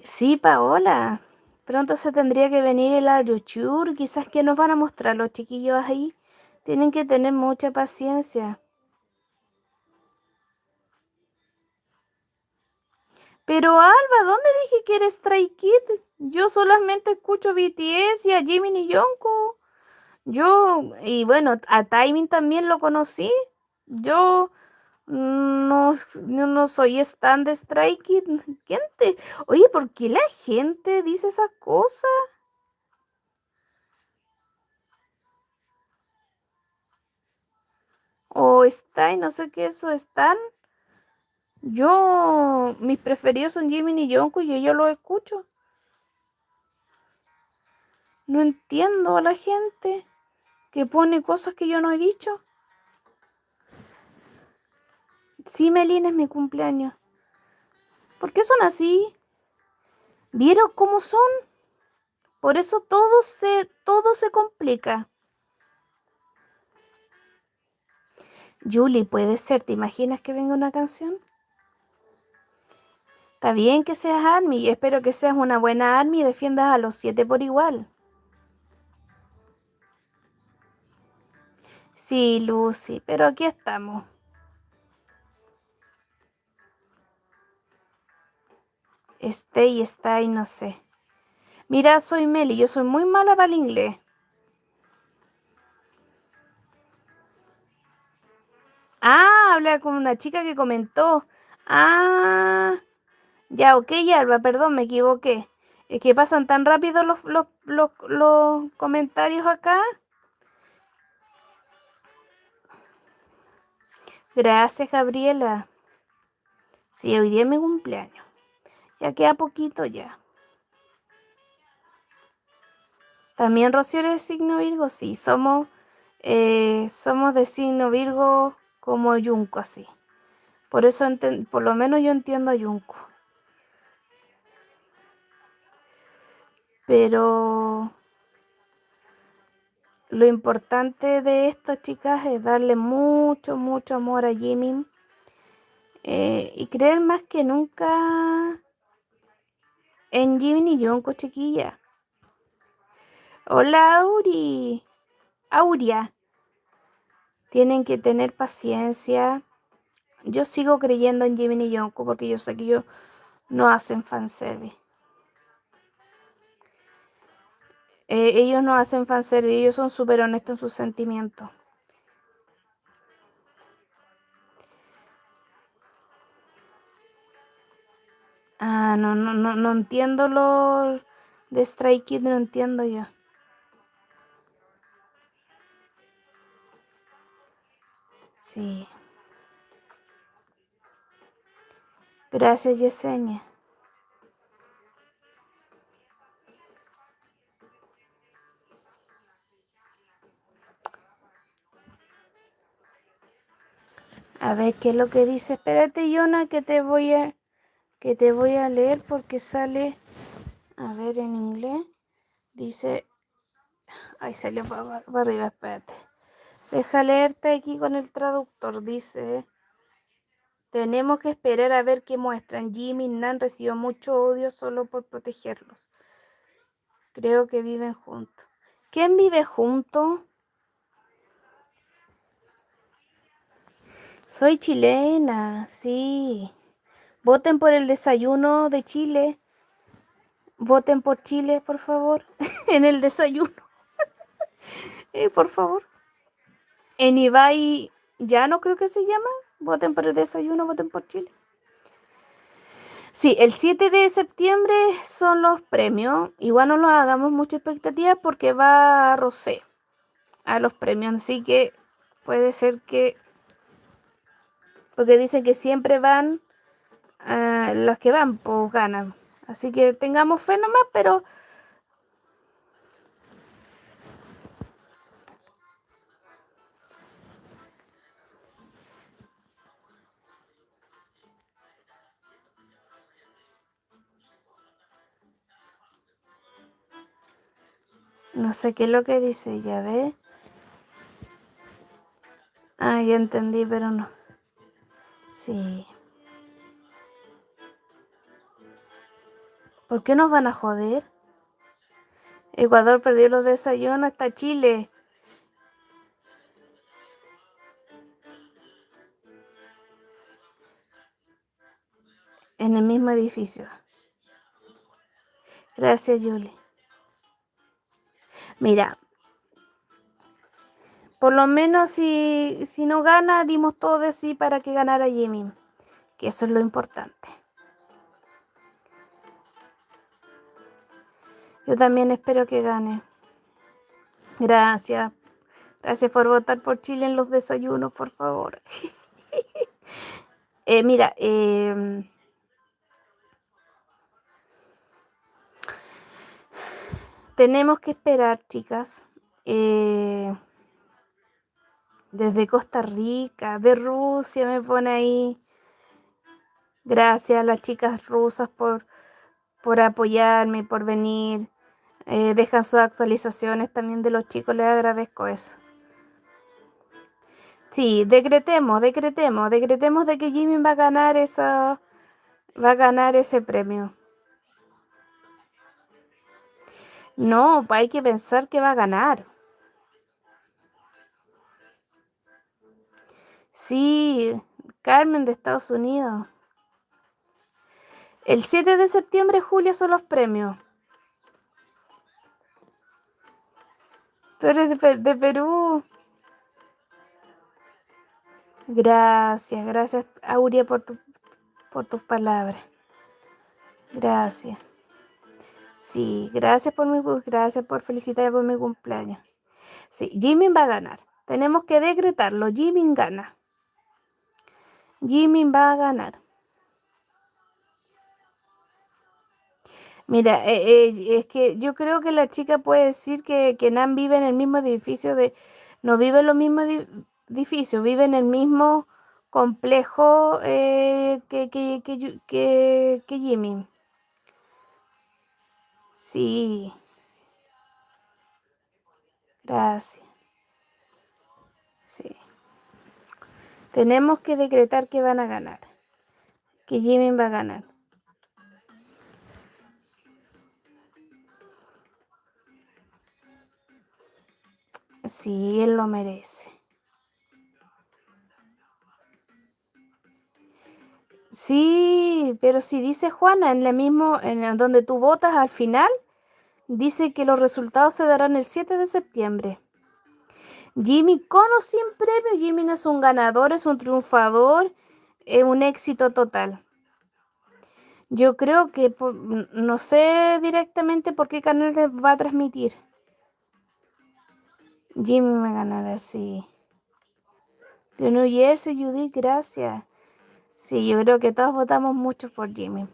Sí, Paola. Pronto se tendría que venir el Arochur. Quizás que nos van a mostrar los chiquillos ahí. Tienen que tener mucha paciencia. Pero Alba, ¿dónde dije que eres Stray Kid? Yo solamente escucho BTS y a Jimin y Jungkook. Y bueno, a Taemin también lo conocí. Yo no soy stan de Stray Kid. Oye, ¿por qué la gente dice esas cosas? O Stan, no sé qué eso, Stan. Mis preferidos son Jimin y Jungkook y yo los escucho. No entiendo a la gente que pone cosas que yo no he dicho. Sí, Melina, es mi cumpleaños. ¿Por qué son así? ¿Vieron cómo son? Por eso todo se complica. Julie, puede ser, ¿te imaginas que venga una canción? Está bien que seas ARMY, espero que seas una buena ARMY y defiendas a los 7 por igual. Sí, Lucy, pero aquí estamos. Está y no sé. Mira, soy Meli, yo soy muy mala para el inglés. Ah, habla con una chica que comentó. Ah, ya, ok, Alba, perdón, me equivoqué. Es que pasan tan rápido los comentarios acá. Gracias, Gabriela. Sí, hoy día es mi cumpleaños. Ya queda poquito ya. También Rocío es de signo Virgo, sí, somos de signo Virgo como Yunco, así. Por eso, por lo menos yo entiendo a Yunco. Pero lo importante de esto, chicas, es darle mucho, mucho amor a Jimin. Y creer más que nunca en Jimin y Jungkook, chiquilla. Hola, Auria. Tienen que tener paciencia. Yo sigo creyendo en Jimin y Jungkook porque yo sé que ellos no hacen fanservice. Ellos no hacen fanservice, ellos son súper honestos en sus sentimientos. Ah, no entiendo lo de Stray Kids, no entiendo yo. Sí. Gracias, Yesenia. A ver qué es lo que dice. Espérate, Yona, que te voy a leer porque sale, a ver, en inglés. Dice, ay, salió para arriba, espérate. Deja leerte aquí con el traductor. Dice, tenemos que esperar a ver qué muestran. Jimmy y Nan recibió mucho odio solo por protegerlos. Creo que viven juntos. ¿Quién vive junto? Soy chilena, sí. Voten por el desayuno de Chile. Voten por Chile, por favor, en el desayuno. Por favor. En Ibai, ya no creo que se llama. Voten por el desayuno, voten por Chile. Sí, el 7 de septiembre son los premios. Igual no nos hagamos mucha expectativa porque va Rosé a los premios. Así que puede ser que... Porque dicen que siempre van los que van, pues ganan. Así que tengamos fe nomás, pero... No sé qué es lo que dice, ya ve. Ah, ya entendí, pero no. Sí. ¿Por qué nos van a joder? Ecuador perdió los desayunos hasta Chile. En el mismo edificio. Gracias, Julie. Mira, por lo menos si no gana, dimos todo de sí para que ganara Jimmy. Que eso es lo importante. Yo también espero que gane. Gracias. Gracias por votar por Chile en los desayunos, por favor. Mira, tenemos que esperar, chicas. Desde Costa Rica, de Rusia me pone ahí. Gracias a las chicas rusas por apoyarme, por venir. Dejan sus actualizaciones también de los chicos, les agradezco eso. Sí, decretemos de que Jimmy va a ganar ese premio. No, hay que pensar que va a ganar. Sí, Carmen de Estados Unidos. El 7 de septiembre, Julio, son los premios. Tú eres de Perú. Gracias, Aurea, por tus palabras. Gracias. Sí, gracias por felicitarme por mi cumpleaños. Sí, Jimmy va a ganar. Tenemos que decretarlo. Jimmy gana. Jimmy va a ganar. Mira, es que yo creo que la chica puede decir que Nan vive en el mismo edificio no vive en los mismos edificios, vive en el mismo complejo que Jimmy. Sí, gracias. Sí. Tenemos que decretar que van a ganar. Que Jimmy va a ganar. Sí, él lo merece. Sí, pero si dice Juana, en donde tú votas al final, dice que los resultados se darán el 7 de septiembre. Jimmy, con o sin premio, Jimmy no es un ganador, es un triunfador, es un éxito total. Yo creo que, no sé directamente por qué canal va a transmitir. Jimmy me ganará, sí. De New Jersey, Judith, gracias. Sí, yo creo que todos votamos mucho por Jimmy.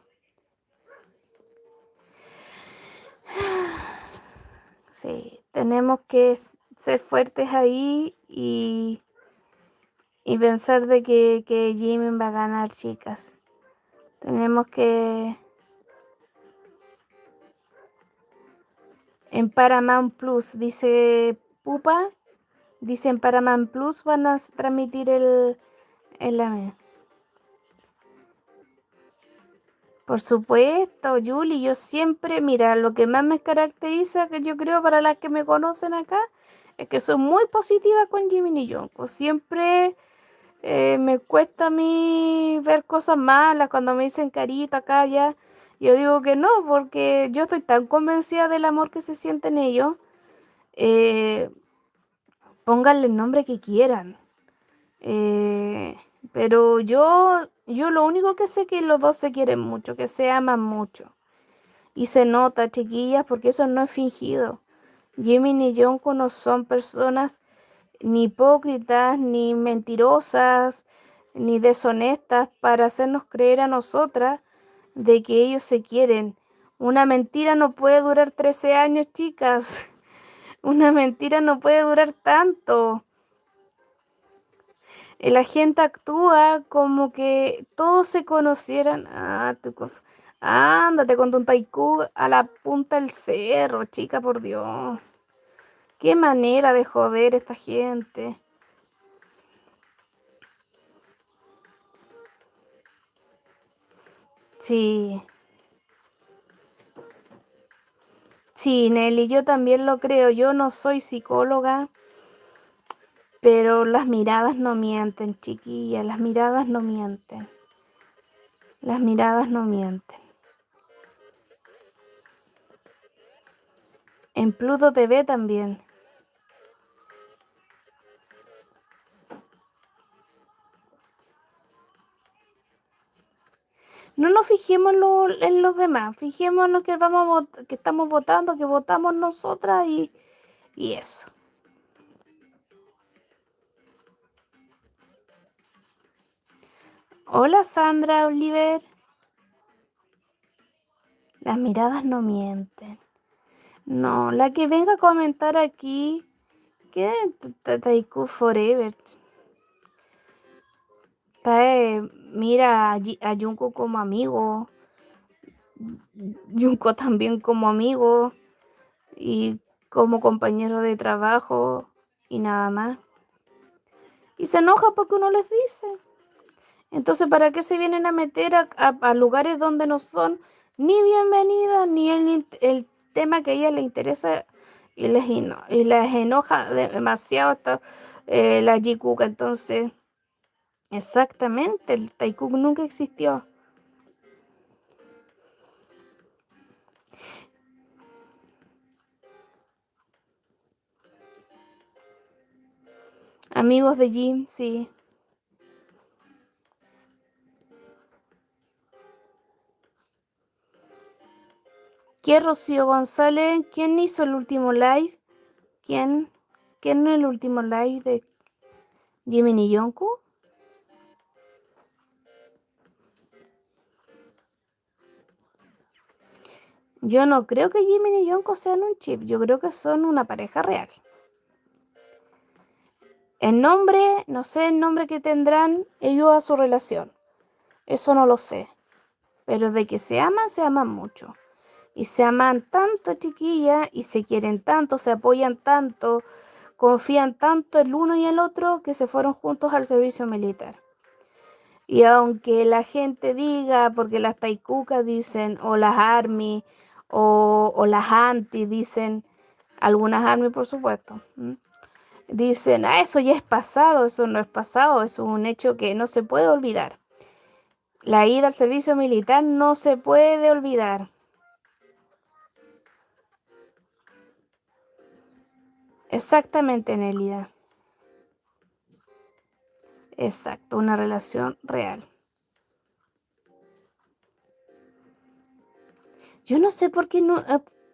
Sí, tenemos que ser fuertes ahí y pensar de que Jimmy va a ganar, chicas. Tenemos que... En Paramount Plus, dice Pupa, dice en Paramount Plus van a transmitir el AME. Por supuesto, Julie, yo siempre, mira, lo que más me caracteriza, que yo creo para las que me conocen acá, es que soy muy positiva con Jimmy Yonko. Siempre me cuesta a mí ver cosas malas cuando me dicen carita acá, ya. Yo digo que no, porque yo estoy tan convencida del amor que se siente en ellos. Eh, Pónganle el nombre que quieran. Eh, pero yo lo único que sé es que los dos se quieren mucho, que se aman mucho. Y se nota, chiquillas, porque eso no es fingido. Jimmy ni Yonko no son personas ni hipócritas, ni mentirosas, ni deshonestas para hacernos creer a nosotras de que ellos se quieren. Una mentira no puede durar 13 años, chicas. Una mentira no puede durar tanto. La gente actúa como que todos se conocieran. Ándate con tu taikú a la punta del cerro, chica, por Dios. Qué manera de joder esta gente. Sí, sí, Nelly, yo también lo creo. Yo no soy psicóloga, pero las miradas no mienten, chiquilla. Las miradas no mienten. Las miradas no mienten. En Pluto TV también. No nos fijemos en los demás, fijémonos que que estamos votando, que votamos nosotras y eso. Hola Sandra Oliver. Las miradas no mienten. No, la que venga a comentar aquí, que Taiku Forever. Mira a Junko como amigo, Junko también como amigo y como compañero de trabajo y nada más. Y se enoja porque uno les dice. Entonces, ¿para qué se vienen a meter a lugares donde no son ni bienvenidas, ni el tema que a ella le interesa y les enoja demasiado la Jikuka? Entonces, exactamente, el Taikuk nunca existió. Amigos de Jim, sí. ¿Quién Rocío González? ¿Quién hizo el último live? ¿Quién? ¿Quién en el último live de Jimmy Yonku? Yo no creo que Jimmy y Yonko sean un chip, yo creo que son una pareja real. El nombre, no sé el nombre que tendrán ellos a su relación, eso no lo sé, pero de que se aman mucho. Y se aman tanto, chiquilla, y se quieren tanto, se apoyan tanto, confían tanto el uno y el otro que se fueron juntos al servicio militar. Y aunque la gente diga, porque las taikucas dicen, o las army, o las anti dicen, algunas army por supuesto, dicen, eso ya es pasado, eso no es pasado, eso es un hecho que no se puede olvidar. La ida al servicio militar no se puede olvidar. Exactamente, Nelida. Exacto, una relación real. Yo no sé por qué no,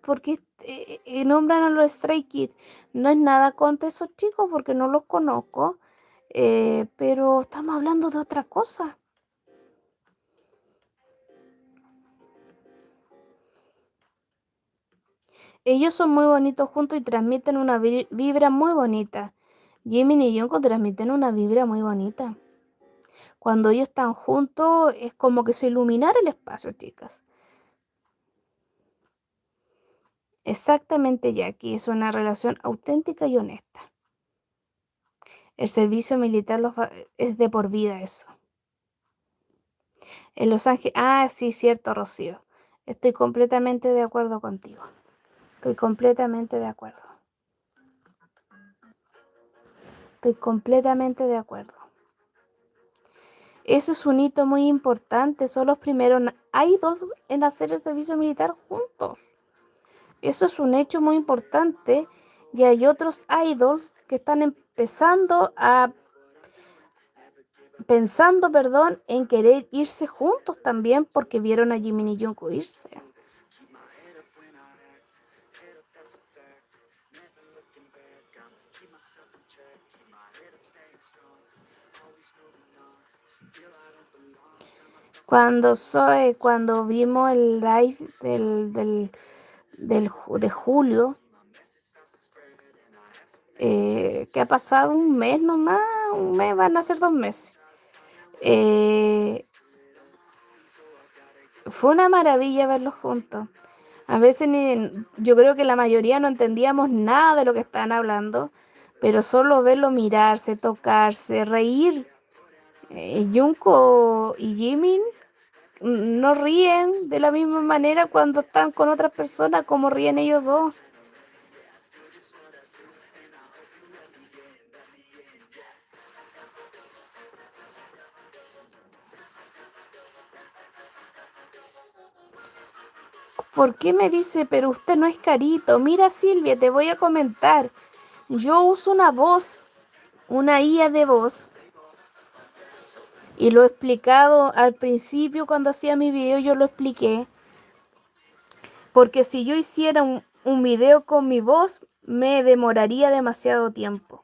por qué nombran a los Stray Kids. No es nada contra esos chicos porque no los conozco, pero estamos hablando de otra cosa. Ellos son muy bonitos juntos y transmiten una vibra muy bonita. Jimin y Jungkook transmiten una vibra muy bonita. Cuando ellos están juntos es como que se iluminara el espacio, chicas. Exactamente, Jackie, es una relación auténtica y honesta. El servicio militar es de por vida eso. En Los Ángeles, sí, cierto, Rocío. Estoy completamente de acuerdo contigo. Estoy completamente de acuerdo. Estoy completamente de acuerdo. Eso es un hito muy importante. Son los primeros idols en hacer el servicio militar juntos. Eso es un hecho muy importante. Y hay otros idols que están pensando, en querer irse juntos también porque vieron a Jimin y Jungkook irse. Cuando vimos el live de julio, que ha pasado un mes nomás, un mes, van a ser 2 meses. Fue una maravilla verlos juntos. A veces yo creo que la mayoría no entendíamos nada de lo que estaban hablando, pero solo verlo mirarse, tocarse, reír. Junko y Jimin no ríen de la misma manera cuando están con otras personas como ríen ellos dos. ¿Por qué me dice, pero usted no es Carito? Mira, Silvia, te voy a comentar. Yo uso una IA de voz, y lo he explicado al principio cuando hacía mi video, yo lo expliqué. Porque si yo hiciera un video con mi voz, me demoraría demasiado tiempo.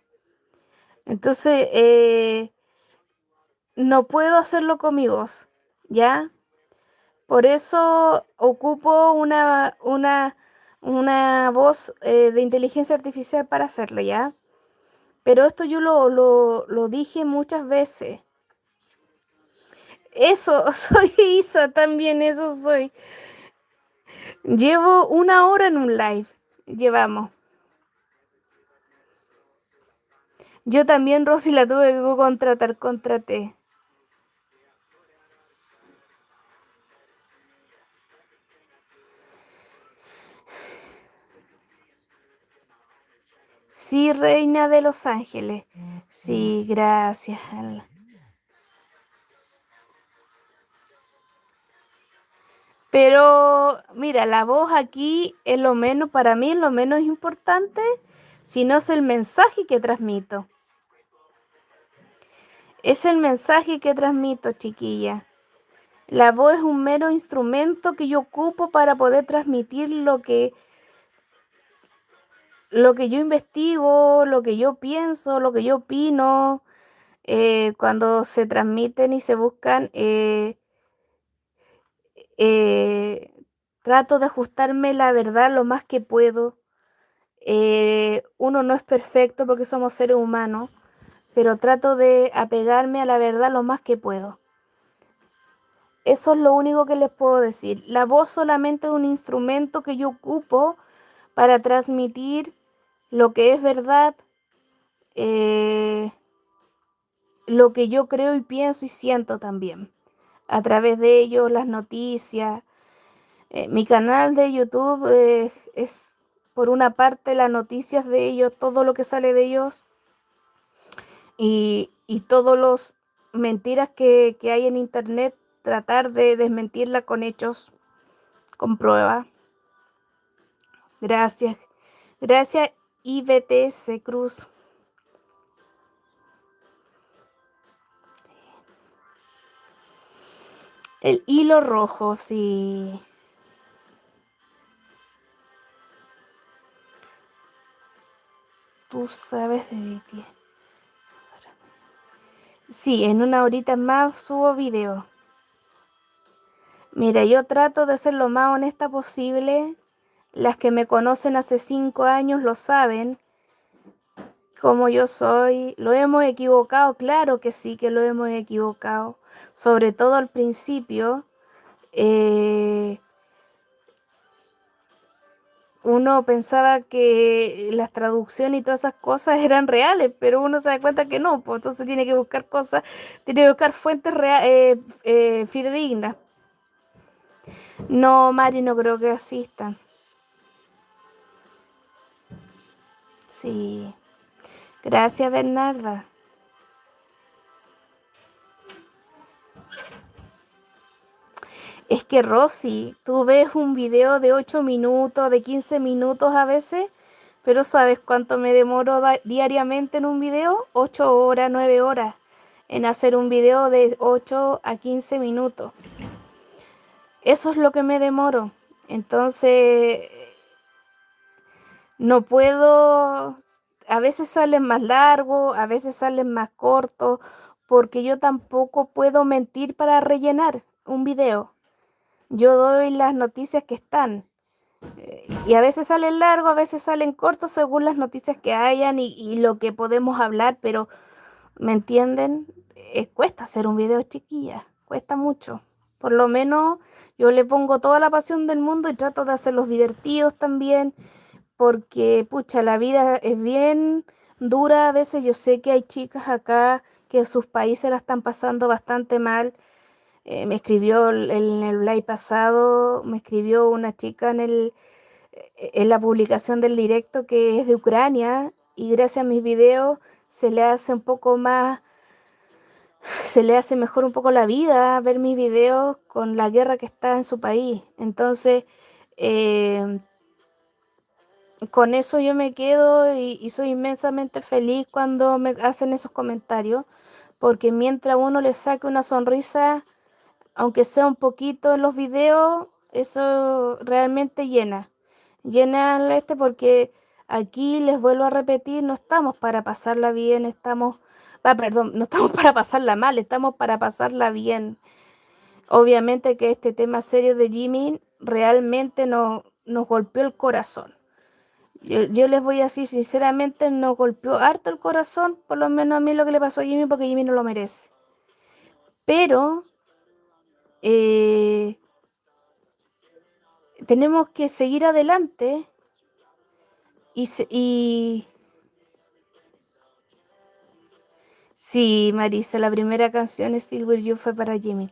Entonces, no puedo hacerlo con mi voz, ¿ya? Por eso ocupo una voz de inteligencia artificial para hacerlo, ¿ya? Pero esto yo lo dije muchas veces. Eso, soy Isa también, eso soy. Llevo 1 hora en un live, llevamos. Yo también, Rosy, la tuve que contraté. Sí, reina de Los Ángeles. Sí, gracias. Pero mira, la voz aquí es lo menos, para mí es lo menos importante, sino es el mensaje que transmito. Es el mensaje que transmito, chiquilla. La voz es un mero instrumento que yo ocupo para poder transmitir lo que yo investigo, lo que yo pienso, lo que yo opino. Cuando se transmiten y se buscan, eh, trato de ajustarme la verdad lo más que puedo. Uno no es perfecto porque somos seres humanos, pero trato de apegarme a la verdad lo más que puedo. Eso es lo único que les puedo decir. La voz solamente es un instrumento que yo ocupo para transmitir lo que es verdad, eh, lo que yo creo y pienso y siento también. A través de ellos, las noticias. Mi canal de YouTube es, por una parte, las noticias de ellos, todo lo que sale de ellos y todos los mentiras que hay en internet, tratar de desmentirla con hechos, con pruebas. Gracias. Gracias, IBTS Cruz. El hilo rojo, sí. Tú sabes de BTS. Sí, en 1 horita más subo video. Mira, yo trato de ser lo más honesta posible. Las que me conocen hace 5 años lo saben, como yo soy. Lo hemos equivocado, claro que sí que lo hemos equivocado. Sobre todo al principio. Uno pensaba que las traducciones y todas esas cosas eran reales, pero uno se da cuenta que no, pues entonces tiene que buscar cosas, tiene que buscar fuentes fidedignas. No, Mari, no creo que asistan. Sí. Gracias, Bernarda. Es que Rosy, tú ves un video de 8 minutos, de 15 minutos a veces, pero ¿sabes cuánto me demoro diariamente en un video? 8 horas, 9 horas en hacer un video de 8 a 15 minutos. Eso es lo que me demoro. Entonces, no puedo, a veces salen más largos, a veces salen más cortos, porque yo tampoco puedo mentir para rellenar un video. Yo doy las noticias que están. Y a veces salen largos, a veces salen cortos según las noticias que hayan y lo que podemos hablar, pero ¿me entienden? Cuesta hacer un video, chiquilla, cuesta mucho. Por lo menos yo le pongo toda la pasión del mundo y trato de hacerlos divertidos también, porque pucha, la vida es bien dura a veces. Yo sé que hay chicas acá que sus países la están pasando bastante mal. Me escribió en el live pasado, me escribió una chica en la publicación del directo que es de Ucrania y gracias a mis videos se le hace un poco más, se le hace mejor un poco la vida ver mis videos con la guerra que está en su país. Entonces, eh, con eso yo me quedo y soy inmensamente feliz cuando me hacen esos comentarios, porque mientras uno le saque una sonrisa, aunque sea un poquito en los videos, eso realmente llena. Llena porque aquí les vuelvo a repetir, no estamos para pasarla bien, perdón, no estamos para pasarla mal, estamos para pasarla bien. Obviamente que este tema serio de Jimmy realmente nos golpeó el corazón. Yo les voy a decir sinceramente, nos golpeó harto el corazón, por lo menos a mí lo que le pasó a Jimmy, porque Jimmy no lo merece. Pero eh, tenemos que seguir adelante y sí, Marisa, la primera canción Still With You fue para Jimmy.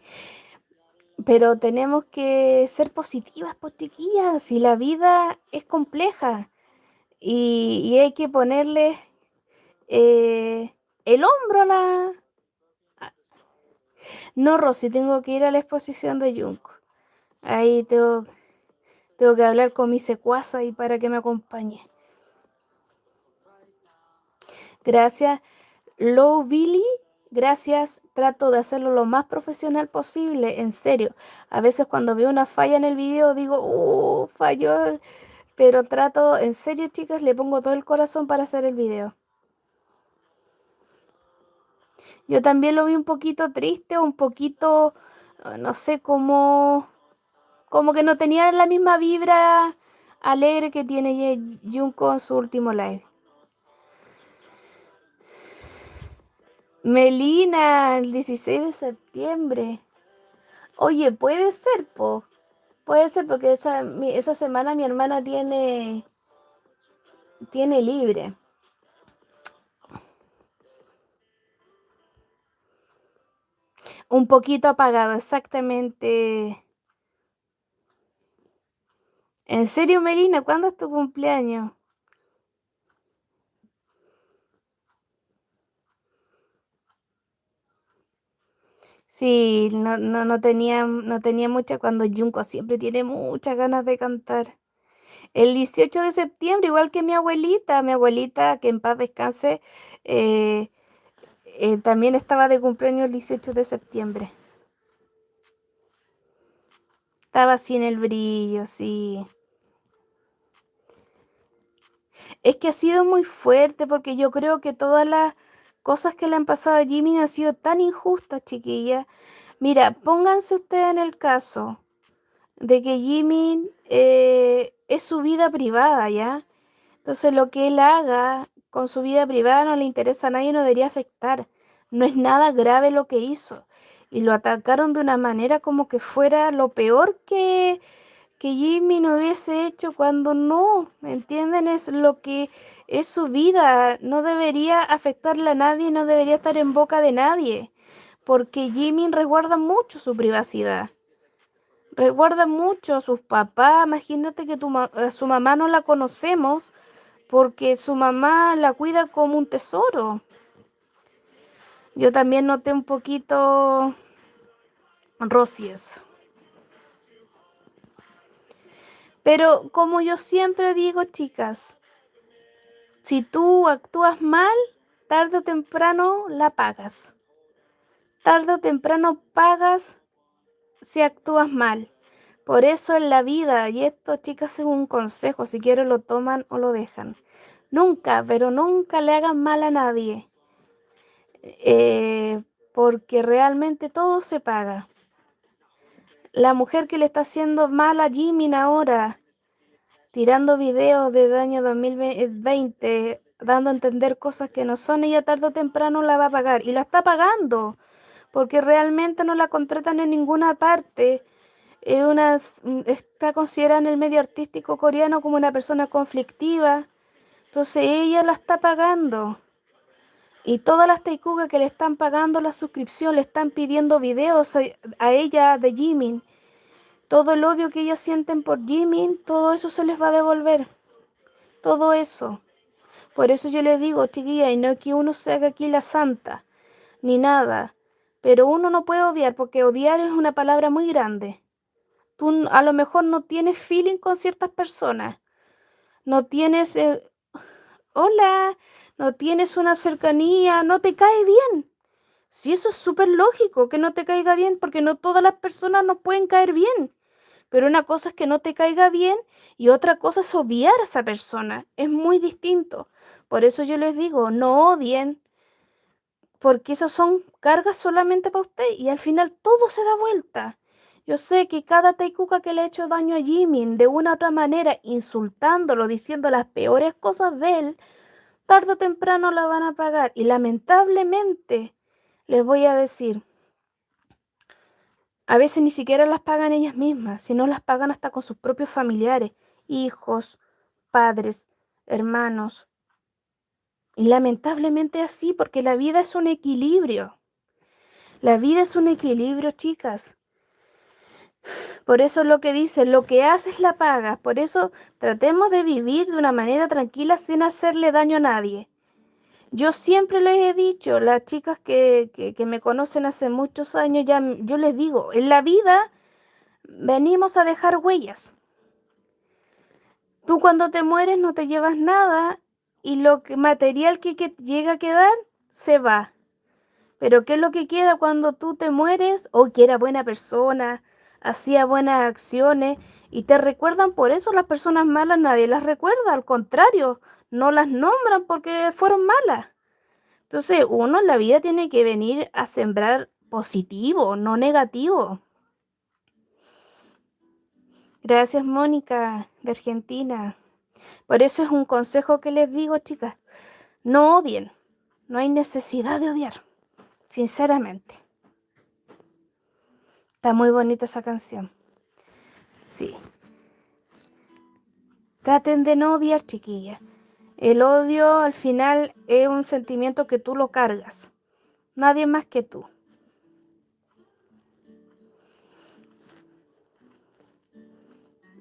Pero tenemos que ser positivas, pues chiquillas, y la vida es compleja y hay que ponerle el hombro a la... No, Rosy, tengo que ir a la exposición de Junko. Ahí tengo que hablar con mi secuaza y para que me acompañe. Gracias. Low Billy, gracias. Trato de hacerlo lo más profesional posible, en serio. A veces cuando veo una falla en el video digo, falló. Pero trato, en serio, chicas, le pongo todo el corazón para hacer el video. Yo también lo vi un poquito triste, un poquito, no sé, como que no tenía la misma vibra alegre que tiene Junko en su último live. Melina, el 16 de septiembre. Oye, puede ser, po. Puede ser porque esa semana mi hermana tiene libre. Un poquito apagado, exactamente. ¿En serio, Melina? ¿Cuándo es tu cumpleaños? Sí, no tenía mucha cuando Junko siempre tiene muchas ganas de cantar. El 18 de septiembre, igual que mi abuelita, que en paz descanse, eh, también estaba de cumpleaños el 18 de septiembre. Estaba sin el brillo, sí. Es que ha sido muy fuerte porque yo creo que todas las cosas que le han pasado a Jimmy han sido tan injustas, chiquilla. Mira, pónganse ustedes en el caso de que Jimmy es su vida privada, ¿ya? Entonces lo que él haga con su vida privada no le interesa a nadie, no debería afectar. No es nada grave lo que hizo. Y lo atacaron de una manera como que fuera lo peor que Jimmy no hubiese hecho cuando no, ¿me entienden? Es lo que es su vida, no debería afectarle a nadie, no debería estar en boca de nadie, porque Jimmy resguarda mucho su privacidad, resguarda mucho a sus papás. Imagínate que a su mamá no la conocemos porque su mamá la cuida como un tesoro. Yo también noté un poquito, Rosy, eso. Pero como yo siempre digo, chicas, si tú actúas mal, tarde o temprano la pagas. Tarde o temprano pagas si actúas mal. Por eso en la vida, y esto, chicas, es un consejo, si quieren lo toman o lo dejan. Nunca, pero nunca le hagan mal a nadie. Porque realmente todo se paga. La mujer que le está haciendo mal a Jimin ahora, tirando videos de año 2020, dando a entender cosas que no son, ella tarde o temprano la va a pagar. Y la está pagando, porque realmente no la contratan en ninguna parte. Está considerada en el medio artístico coreano como una persona conflictiva. Entonces ella la está pagando. Y todas las taikugas que le están pagando la suscripción, le están pidiendo videos a ella de Jimin. Todo el odio que ellas sienten por Jimin, todo eso se les va a devolver. Todo eso. Por eso yo les digo, chiquilla, y no es que uno se haga aquí la santa, ni nada. Pero uno no puede odiar, porque odiar es una palabra muy grande. Tú a lo mejor no tienes feeling con ciertas personas. No tienes, hola, no tienes una cercanía, no te cae bien. Sí, eso es súper lógico, que no te caiga bien, porque no todas las personas nos pueden caer bien. Pero una cosa es que no te caiga bien y otra cosa es odiar a esa persona. Es muy distinto. Por eso yo les digo, no odien, porque esas son cargas solamente para usted y al final todo se da vuelta. Yo sé que cada taikuka que le ha hecho daño a Jimin de una u otra manera, insultándolo, diciendo las peores cosas de él, tarde o temprano la van a pagar. Y lamentablemente, les voy a decir, a veces ni siquiera las pagan ellas mismas, sino las pagan hasta con sus propios familiares, hijos, padres, hermanos. Y lamentablemente así, porque la vida es un equilibrio. La vida es un equilibrio, chicas. Por eso es lo que dice, lo que haces la pagas. Por eso tratemos de vivir de una manera tranquila sin hacerle daño a nadie. Yo siempre les he dicho, las chicas que me conocen hace muchos años, ya yo les digo, en la vida venimos a dejar huellas. Tú cuando te mueres no te llevas nada y material que llega a quedar se va. Pero ¿qué es lo que queda cuando tú te mueres? O que era buena persona, hacía buenas acciones y te recuerdan por eso. Las personas malas nadie las recuerda, al contrario, no las nombran porque fueron malas. Entonces uno en la vida tiene que venir a sembrar positivo, no negativo. Gracias, Mónica, de Argentina. Por eso es un consejo que les digo, chicas, no odien, no hay necesidad de odiar, sinceramente. Está muy bonita esa canción. Sí. Traten de no odiar, chiquillas. El odio al final es un sentimiento que tú lo cargas. Nadie más que tú.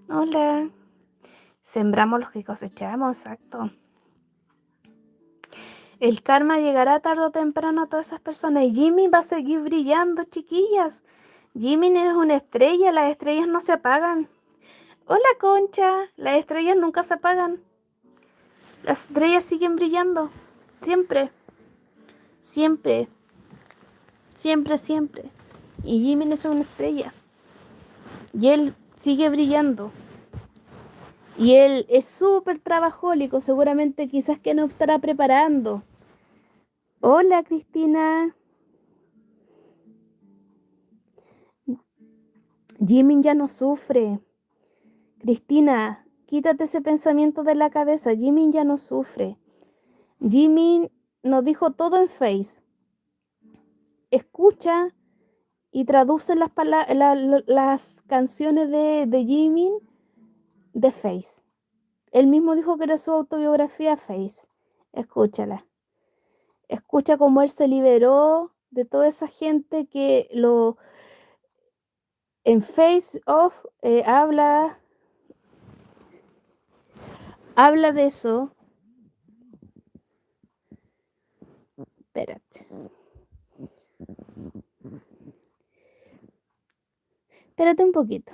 Hola. Sembramos lo que cosechamos, exacto. El karma llegará tarde o temprano a todas esas personas. Y Jimmy va a seguir brillando, chiquillas. Jimmy es una estrella, las estrellas no se apagan. Hola, Concha. Las estrellas nunca se apagan. Las estrellas siguen brillando. Siempre. Siempre. Siempre, siempre. Y Jimmy es una estrella. Y él sigue brillando. Y él es súper trabajólico. Seguramente quizás que nos estará preparando. Hola, Cristina. Jimmy ya no sufre. Cristina, quítate ese pensamiento de la cabeza. Jimmy ya no sufre. Jimmy nos dijo todo en Face. Escucha y traduce las canciones de Jimmy de Face. Él mismo dijo que era su autobiografía Face. Escúchala. Escucha cómo él se liberó de toda esa gente que lo en Face Off habla de eso. Espérate. Espérate un poquito.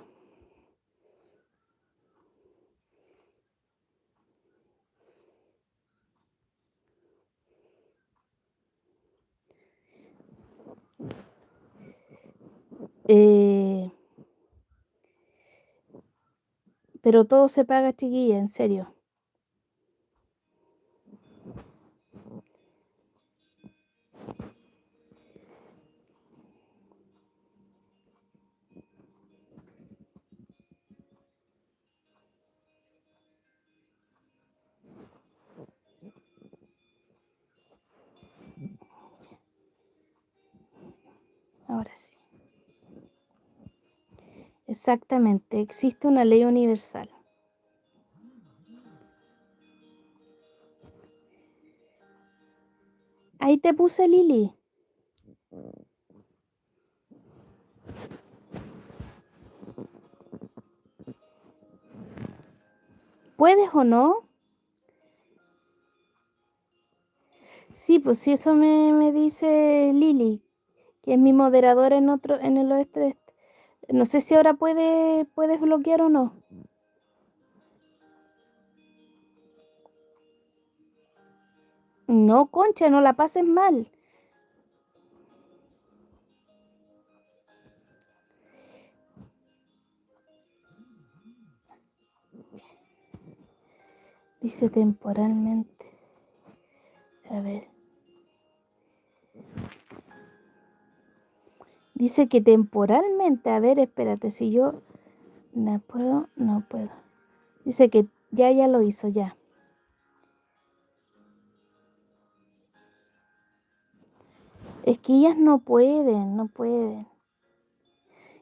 Pero todo se paga, chiquilla, en serio. Ahora sí. Exactamente, existe una ley universal. Ahí te puse, Lili. ¿Puedes o no? Sí, pues sí, eso me dice Lili, que es mi moderadora en el oeste. No sé si ahora puedes bloquear o no. No, concha, no la pases mal. Dice temporalmente. A ver. Dice que temporalmente. A ver, espérate, si yo no puedo, no puedo. Dice que ya lo hizo, ya. Es que ellas no pueden, no pueden.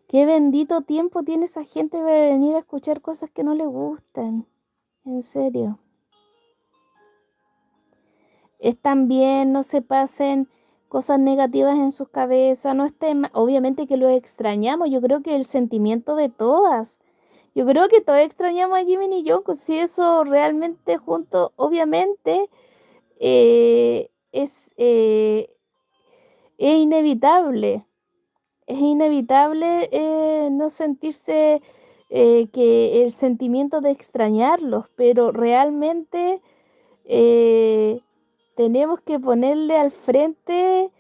Qué bendito tiempo tiene esa gente para venir a escuchar cosas que no le gustan. En serio. Están bien, no se pasen cosas negativas en sus cabezas, no estén, obviamente que lo extrañamos, yo creo que el sentimiento de todas. Yo creo que todos extrañamos a Jimin y Jungkook, si eso realmente junto, obviamente es inevitable. Es inevitable no sentirse que el sentimiento de extrañarlos, pero realmente eh, tenemos que ponerle al frente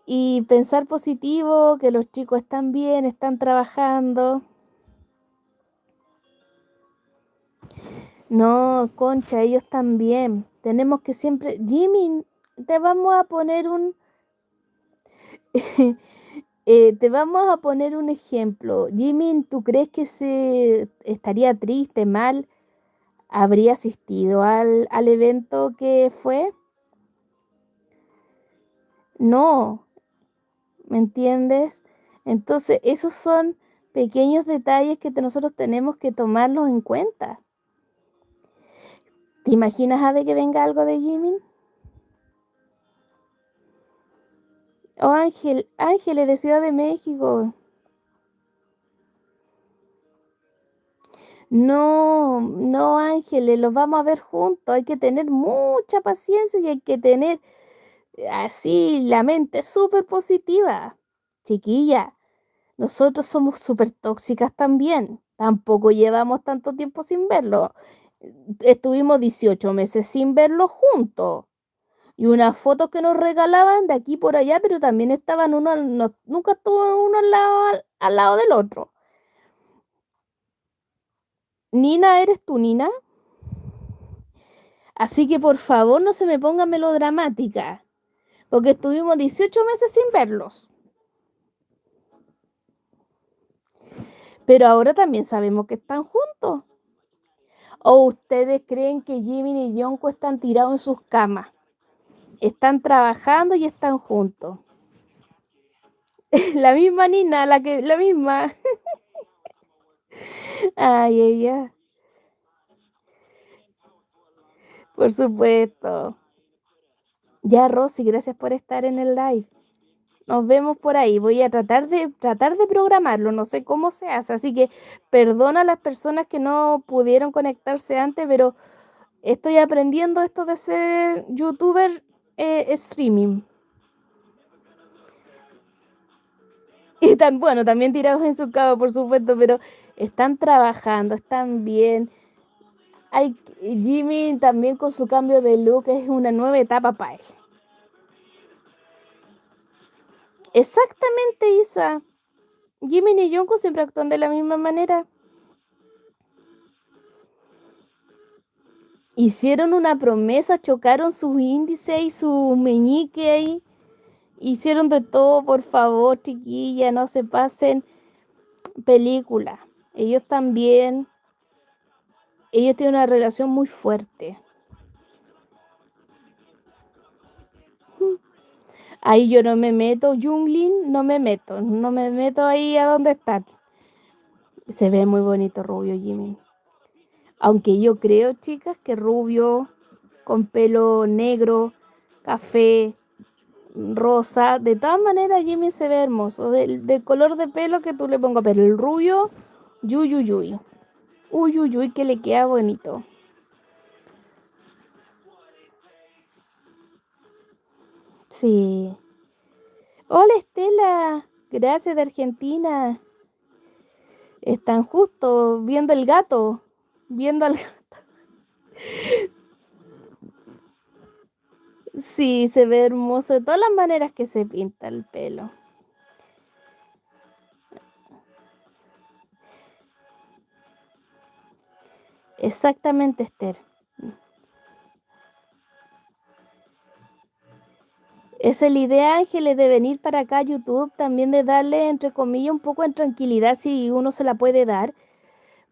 y pensar positivo, que los chicos están bien, están trabajando. No, concha, ellos también. Tenemos que siempre, Jimmy, te vamos a poner un, te vamos a poner un ejemplo. Jimmy, ¿tú crees que se estaría triste, mal? ¿Habría asistido al evento que fue? No, ¿me entiendes? Entonces, esos son pequeños detalles que nosotros tenemos que tomarlos en cuenta. ¿Te imaginas de que venga algo de Jimin? Oh, Ángeles de Ciudad de México. No, no, Ángeles, los vamos a ver juntos. Hay que tener mucha paciencia y hay que tener así la mente súper positiva. Chiquilla, nosotros somos súper tóxicas también. Tampoco llevamos tanto tiempo sin verlo. Estuvimos 18 meses sin verlo juntos. Y unas fotos que nos regalaban de aquí por allá, pero también estaban uno, nunca estuvo uno al lado del otro. Nina, ¿eres tú, Nina? Así que por favor no se me ponga melodramática, porque estuvimos 18 meses sin verlos. Pero ahora también sabemos que están juntos. ¿O ustedes creen que Jimmy y Yonko están tirados en sus camas? Están trabajando y están juntos. La misma Nina, la misma. Ay, ella. Por supuesto. Ya, Rosy, gracias por estar en el live. Nos vemos por ahí. Voy a tratar de programarlo. No sé cómo se hace. Así que perdona a las personas que no pudieron conectarse antes, pero estoy aprendiendo esto de ser youtuber streaming. Y bueno, también tirados en su cama, por supuesto, pero están trabajando, están bien. Hay, Jimmy también con su cambio de look es una nueva etapa para él. Exactamente, Isa. Jimin y Jungkook siempre actúan de la misma manera. Hicieron una promesa, chocaron sus índices y sus meñiques ahí. Hicieron de todo, por favor, chiquilla, no se pasen película. Ellos también, ellos tienen una relación muy fuerte. Ahí yo no me meto, Junglin, no me meto ahí a donde están. Se ve muy bonito rubio, Jimin. Aunque yo creo, chicas, que rubio, con pelo negro, café, rosa, de todas maneras Jimin se ve hermoso. Del color de pelo que tú le pongas, pero el rubio, yuy, uy, uy. Uy, uy, uy, que le queda bonito. Sí. Hola Estela, gracias de Argentina. Están justo viendo el gato, viendo al... Sí, se ve hermoso de todas las maneras que se pinta el pelo. Exactamente, Esther. Esa es la idea, Ángeles, de venir para acá a YouTube, también de darle, entre comillas, un poco de tranquilidad si uno se la puede dar,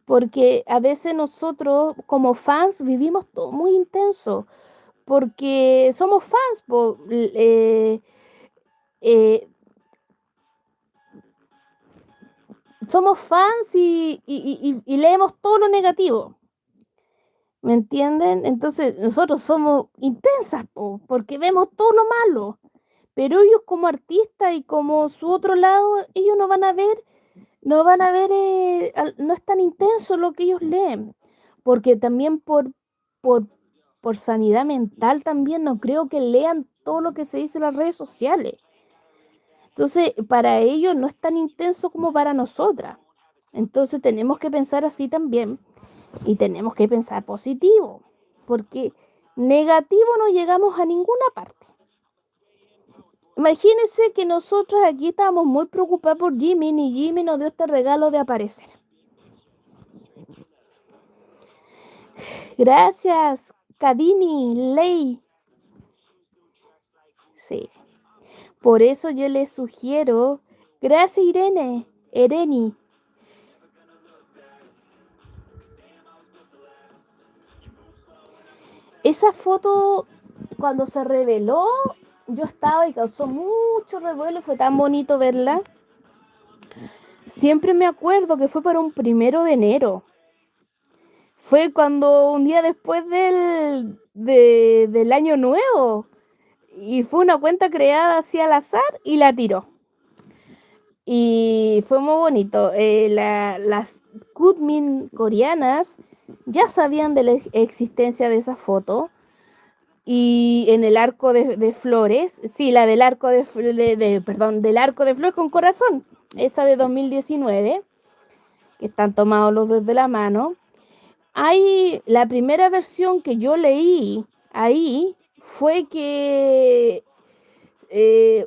porque a veces nosotros como fans vivimos todo muy intenso, porque somos fans, eh, somos fans y leemos todo lo negativo. ¿Me entienden? Entonces nosotros somos intensas, porque vemos todo lo malo. Pero ellos como artistas y como su otro lado, ellos no van a ver, no es tan intenso lo que ellos leen. Porque también por, por sanidad mental también no creo que lean todo lo que se dice en las redes sociales. Entonces, para ellos no es tan intenso como para nosotras. Entonces tenemos que pensar así también y tenemos que pensar positivo, porque negativo no llegamos a ninguna parte. Imagínense que nosotros aquí estábamos muy preocupados por Jimmy y Jimmy nos dio este regalo de aparecer. Gracias, Kadini, Ley. Sí, por eso yo les sugiero, gracias Irene, Ereni. Esa foto cuando se reveló, yo estaba y causó mucho revuelo, fue tan bonito verla. Siempre me acuerdo que fue para un 1 de enero. Fue cuando un día después del año nuevo. Y fue una cuenta creada así al azar y la tiró. Y fue muy bonito. Las Goodmin coreanas ya sabían de la existencia de esa foto. Y en el arco de flores, sí, la del arco perdón, del arco de flores con corazón, esa de 2019, que están tomados los dos de la mano. Hay la primera versión que yo leí ahí fue que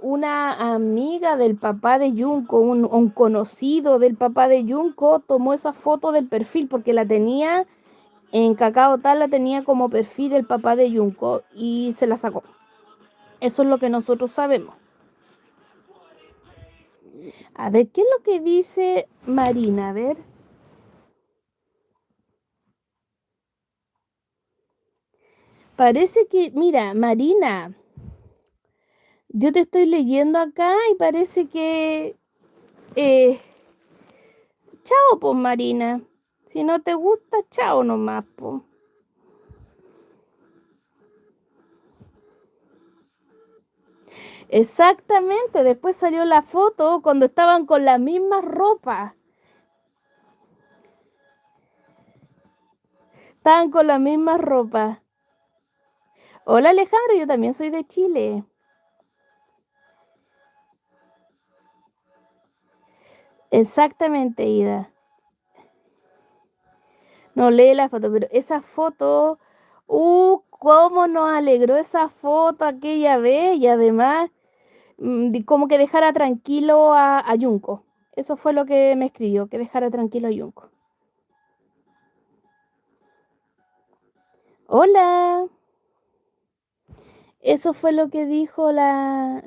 una amiga del papá de Junko, un conocido del papá de Junko, tomó esa foto del perfil porque la tenía en Kakao Tal, la tenía como perfil el papá de Junko y se la sacó. Eso es lo que nosotros sabemos. A ver, ¿qué es lo que dice Marina? A ver. Parece que, mira, Marina, yo te estoy leyendo acá y parece que... eh, chao, pues, Marina. Si no te gusta, chao nomás, pues. Exactamente, después salió la foto cuando estaban con las mismas ropas. Estaban con las mismas ropas. Hola Alejandro, yo también soy de Chile. Exactamente, Ida. No lee la foto, pero esa foto, cómo nos alegró esa foto aquella vez y además como que dejara tranquilo a Junko. Eso fue lo que me escribió, que dejara tranquilo a Jungkook. Hola. Eso fue lo que dijo la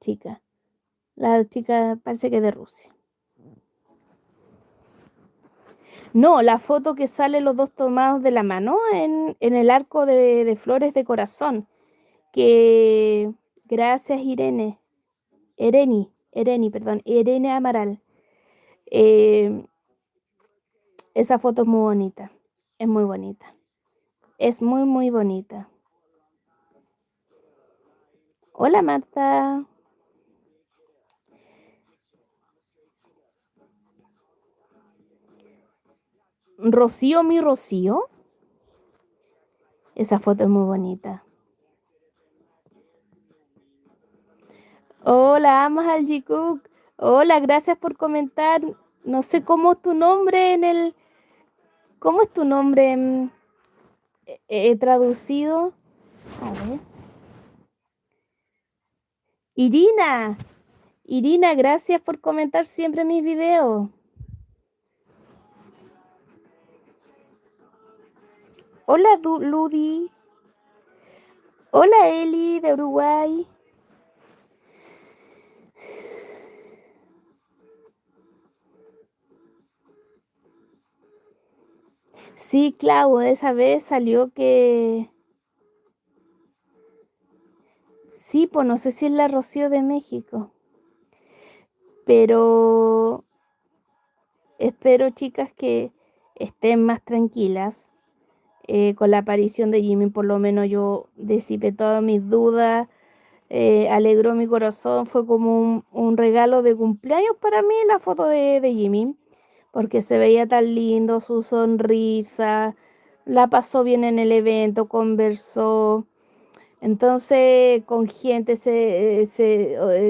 chica. La chica parece que de Rusia. No, la foto que sale los dos tomados de la mano en el arco de flores de corazón. Que gracias Irene. Irene Amaral. Esa foto es muy bonita. Es muy bonita. Es muy, muy bonita. Hola Marta. Rocío, mi Rocío. Esa foto es muy bonita. Hola, amas al Jikook. Hola, gracias por comentar. No sé cómo es tu nombre en el... ¿Cómo es tu nombre traducido? A ver. Irina. Irina, gracias por comentar siempre mis videos. Hola, Ludi. Hola, Eli, de Uruguay. Sí, Clau, esa vez salió que... Sí, pues no sé si es la Rocío de México. Pero espero, chicas, que estén más tranquilas. Con la aparición de Jimmy, por lo menos yo disipé todas mis dudas, alegró mi corazón, fue como un regalo de cumpleaños para mí la foto de Jimmy, porque se veía tan lindo, su sonrisa, la pasó bien en el evento, conversó, entonces con gente eh,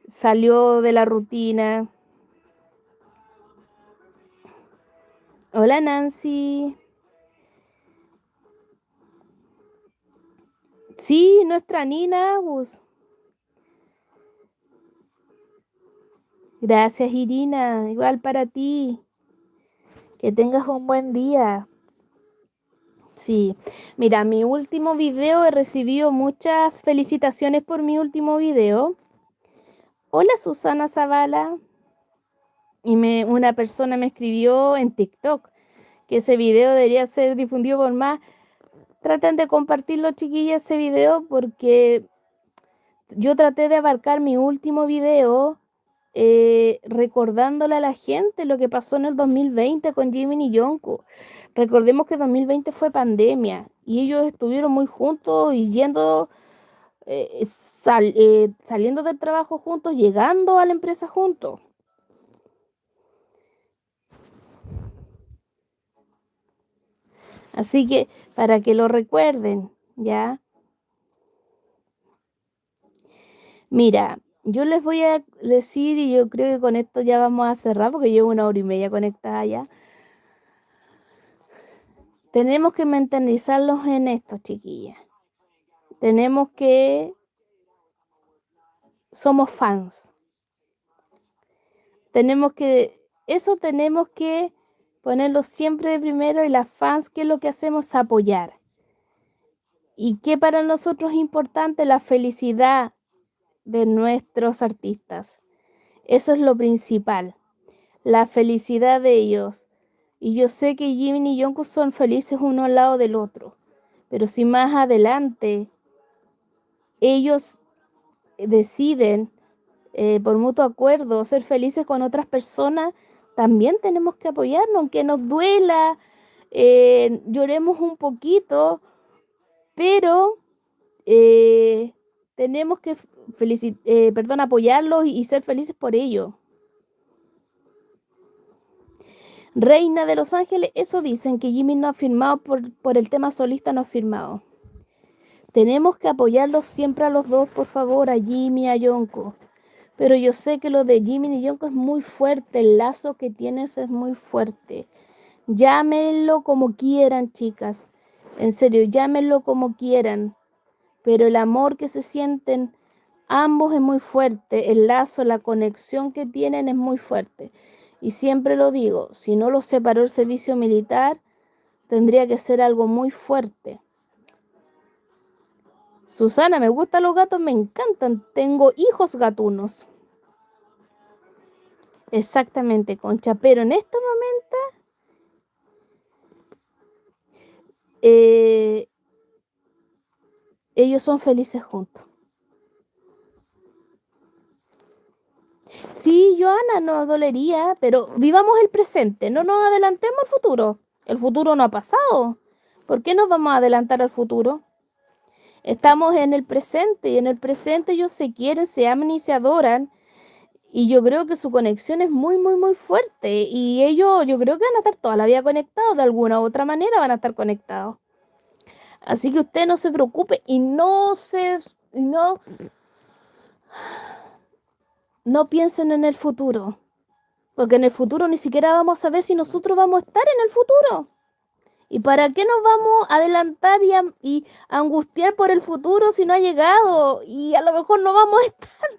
salió de la rutina. Hola Nancy. Sí, nuestra Nina Agus. Gracias, Irina. Igual para ti. Que tengas un buen día. Sí. Mira, mi último video he recibido muchas felicitaciones por mi último video. Hola, Susana Zavala. Y una persona me escribió en TikTok que ese video debería ser difundido por más. Traten de compartirlo, chiquillas, ese video porque yo traté de abarcar mi último video recordándole a la gente lo que pasó en el 2020 con Jimin y Jungkook. Recordemos que 2020 fue pandemia y ellos estuvieron muy juntos y saliendo del trabajo juntos, llegando a la empresa juntos. Así que para que lo recuerden, ¿ya? Mira, yo les voy a decir, y yo creo que con esto ya vamos a cerrar porque llevo 1 hora y media conectada ya. Tenemos que mentalizarlos en esto, chiquillas. Tenemos que... Somos fans. Tenemos que ponerlo siempre de primero y las fans, ¿qué es lo que hacemos? Apoyar. Y que para nosotros es importante la felicidad de nuestros artistas. Eso es lo principal. La felicidad de ellos. Y yo sé que Jimin y Jungkook son felices uno al lado del otro. Pero si más adelante ellos deciden por mutuo acuerdo ser felices con otras personas, también tenemos que apoyarnos, aunque nos duela, lloremos un poquito, pero tenemos que apoyarlos y ser felices por ello. Reina de Los Ángeles, eso dicen que Jimmy no ha firmado por el tema solista, no ha firmado. Tenemos que apoyarlos siempre a los dos, por favor, a Jimmy y a Jungkook. Pero yo sé que lo de Jimin y Jungkook es muy fuerte, el lazo que tienes es muy fuerte. Llámenlo como quieran, chicas. En serio, llámenlo como quieran. Pero el amor que se sienten ambos es muy fuerte, el lazo, la conexión que tienen es muy fuerte. Y siempre lo digo, si no los separó el servicio militar, tendría que ser algo muy fuerte. Susana, me gustan los gatos, me encantan, tengo hijos gatunos. Exactamente, Concha, pero en este momento ellos son felices juntos. Sí, Joana, nos dolería, pero vivamos el presente, no nos adelantemos al futuro. El futuro no ha pasado. ¿Por qué nos vamos a adelantar al futuro? Estamos en el presente y en el presente ellos se quieren, se aman y se adoran. Y yo creo que su conexión es muy, muy, muy fuerte. Y ellos, yo creo que van a estar toda la vida conectados, de alguna u otra manera van a estar conectados. Así que usted no se preocupe y no piensen en el futuro. Porque en el futuro ni siquiera vamos a saber si nosotros vamos a estar en el futuro. ¿Y para qué nos vamos a adelantar y angustiar por el futuro si no ha llegado? Y a lo mejor no vamos a estar,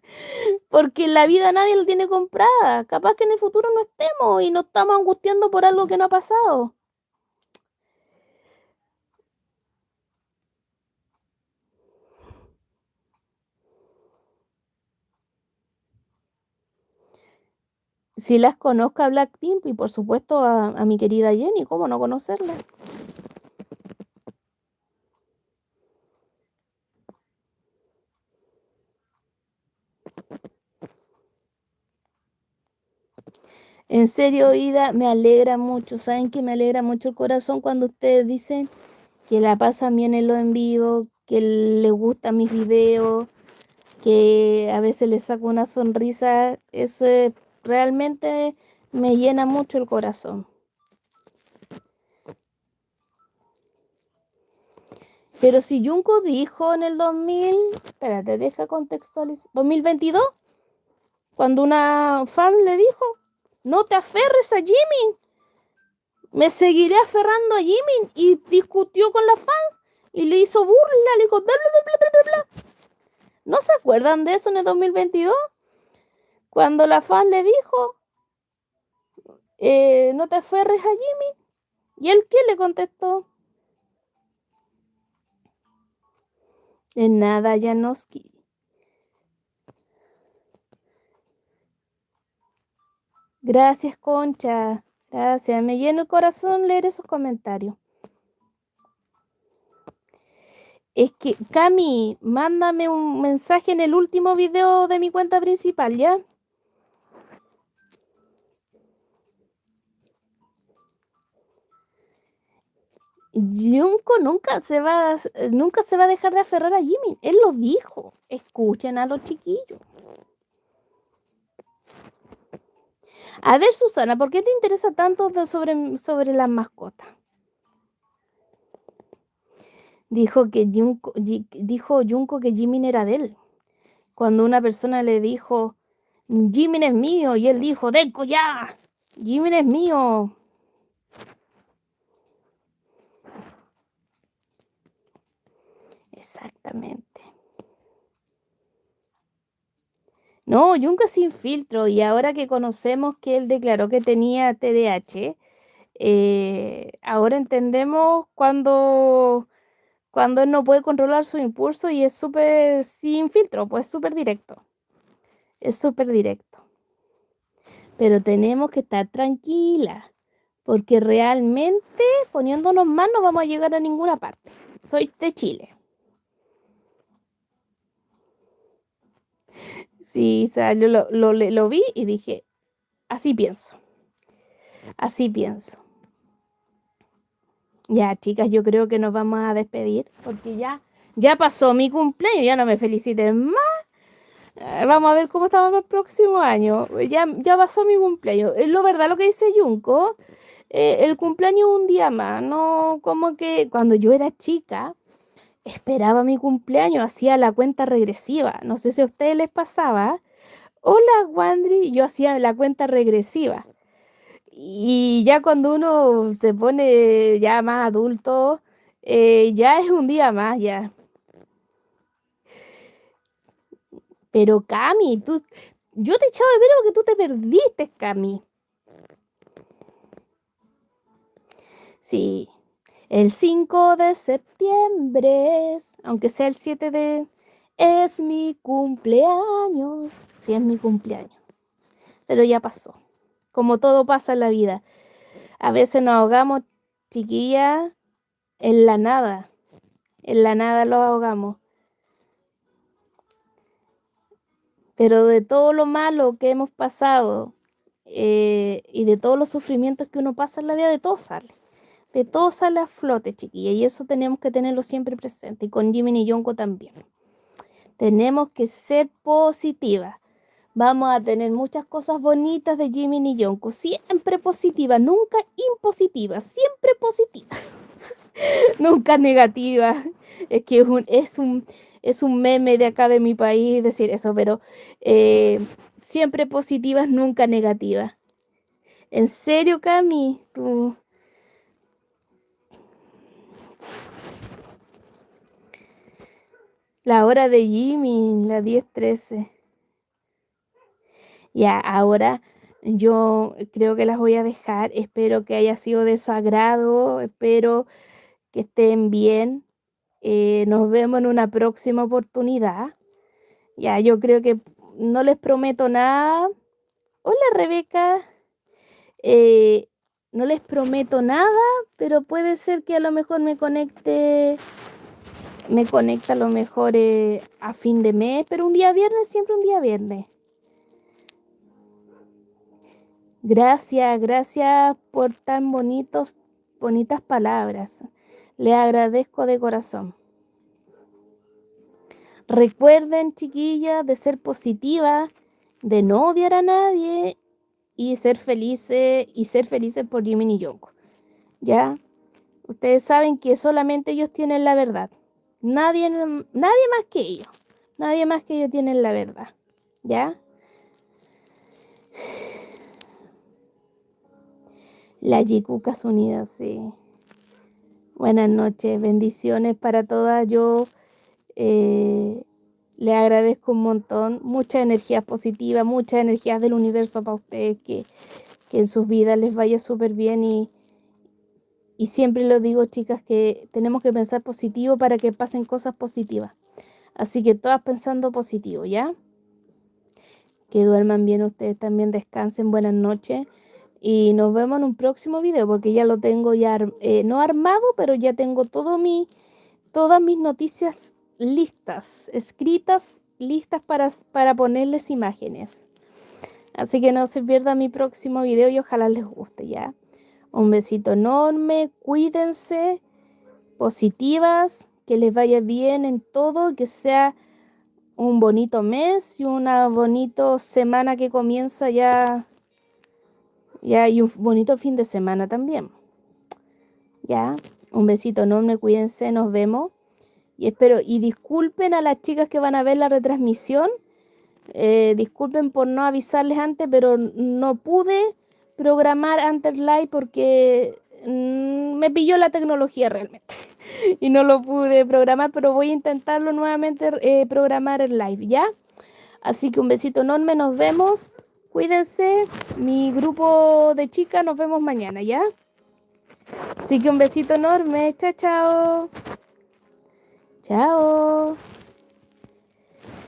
porque la vida nadie la tiene comprada. Capaz que en el futuro no estemos y nos estamos angustiando por algo que no ha pasado. Si las conozco a Blackpink y por supuesto a mi querida Jenny, ¿cómo no conocerla? En serio, Ida, me alegra mucho. ¿Saben que me alegra mucho el corazón cuando ustedes dicen que la pasan bien en lo en vivo, que les gustan mis videos, que a veces les saco una sonrisa? Eso realmente me llena mucho el corazón. Pero si Junko dijo en el 2000, espérate, deja contextualizar, 2022, cuando una fan le dijo, no te aferres a Jimin, me seguiré aferrando a Jimin, y discutió con la fan y le hizo burla, le dijo bla bla bla bla bla bla. ¿No se acuerdan de eso en el 2022? Cuando la fan le dijo, no te aferres a Jimin, ¿y él qué le contestó? De nada, Janoski. Gracias, Concha. Gracias. Me llena el corazón leer esos comentarios. Es que, Cami, mándame un mensaje en el último video de mi cuenta principal, ¿ya? Junko nunca se va a dejar de aferrar a Jimin. Él lo dijo. Escuchen a los chiquillos. A ver, Susana, ¿por qué te interesa tanto sobre las mascotas? Dijo Junko que Jimin era de él. Cuando una persona le dijo, Jimin es mío, y él dijo, Denko ya, Jimin es mío. Exactamente. No, Junko es sin filtro, y ahora que conocemos que él declaró que tenía TDAH, ahora entendemos cuando él no puede controlar su impulso y es súper sin filtro, pues súper directo. Es súper directo. Pero tenemos que estar tranquilas, porque realmente poniéndonos más no vamos a llegar a ninguna parte. Soy de Chile. Sí, o sea, yo lo vi y dije, así pienso. Así pienso. Ya, chicas, yo creo que nos vamos a despedir porque ya pasó mi cumpleaños, ya no me feliciten más. Vamos a ver cómo estamos el próximo año. Ya pasó mi cumpleaños. Es lo verdad lo que dice Junko. El cumpleaños un día más, ¿no? Como que cuando yo era chica, esperaba mi cumpleaños, hacía la cuenta regresiva. No sé si a ustedes les pasaba. Hola, Wandri, yo hacía la cuenta regresiva. Y ya cuando uno se pone ya más adulto, ya es un día más, ya. Pero Cami, yo te echaba de menos porque tú te perdiste, Cami. Sí, el 5 de septiembre, aunque sea el 7 es mi cumpleaños. Sí, es mi cumpleaños. Pero ya pasó. Como todo pasa en la vida. A veces nos ahogamos, chiquilla, en la nada. En la nada los ahogamos. Pero de todo lo malo que hemos pasado y de todos los sufrimientos que uno pasa en la vida, de todo sale. De todo sale a flote, chiquilla. Y eso tenemos que tenerlo siempre presente. Y con Jimin y Jungkook también. Tenemos que ser positivas. Vamos a tener muchas cosas bonitas de Jimin y Jungkook. Siempre positivas, nunca impositivas. Siempre positivas. Nunca negativas. Es que es un meme de acá de mi país decir eso, pero siempre positivas, nunca negativas. ¿En serio, Cami? Tú... La hora de Jimmy, la 10:13. Ya, ahora yo creo que las voy a dejar. Espero que haya sido de su agrado. Espero que estén bien. Nos vemos en una próxima oportunidad. Ya, yo creo que no les prometo nada. Hola, Rebeca. Eh, no les prometo nada, pero puede ser que a lo mejor me conecta a lo mejor a fin de mes, pero un día viernes, siempre un día viernes. Gracias, gracias por tan bonitas palabras. Le agradezco de corazón. Recuerden, chiquillas, de ser positivas, de no odiar a nadie y ser felices por Jimin y Jungkook. ¿Ya? Ustedes saben que solamente ellos tienen la verdad. Nadie más que ellos. Nadie más que ellos tienen la verdad. ¿Ya? Las Yikucas Unidas, sí. Buenas noches, bendiciones para todas. Yo le agradezco un montón. Muchas energías positivas, muchas energías del universo para ustedes. Que en sus vidas les vaya súper bien. Y siempre lo digo, chicas, que tenemos que pensar positivo para que pasen cosas positivas. Así que todas pensando positivo, ¿ya? Que duerman bien ustedes también, descansen, buenas noches. Y nos vemos en un próximo video porque ya lo tengo ya, no armado, pero ya tengo todas mis noticias listas, escritas, listas para ponerles imágenes. Así que no se pierdan mi próximo video y ojalá les guste, ¿ya? Un besito enorme, cuídense, positivas, que les vaya bien en todo, que sea un bonito mes y una bonita semana que comienza ya, y un bonito fin de semana también. Ya, un besito enorme, cuídense, nos vemos. Y espero, y disculpen a las chicas que van a ver la retransmisión, disculpen por no avisarles antes, pero no pude programar antes live porque me pilló la tecnología realmente y no lo pude programar, pero voy a intentarlo nuevamente programar el live, ¿ya? Así que un besito enorme, nos vemos, cuídense, mi grupo de chicas, nos vemos mañana, ¿ya? Así que un besito enorme, chao, chao. Chao.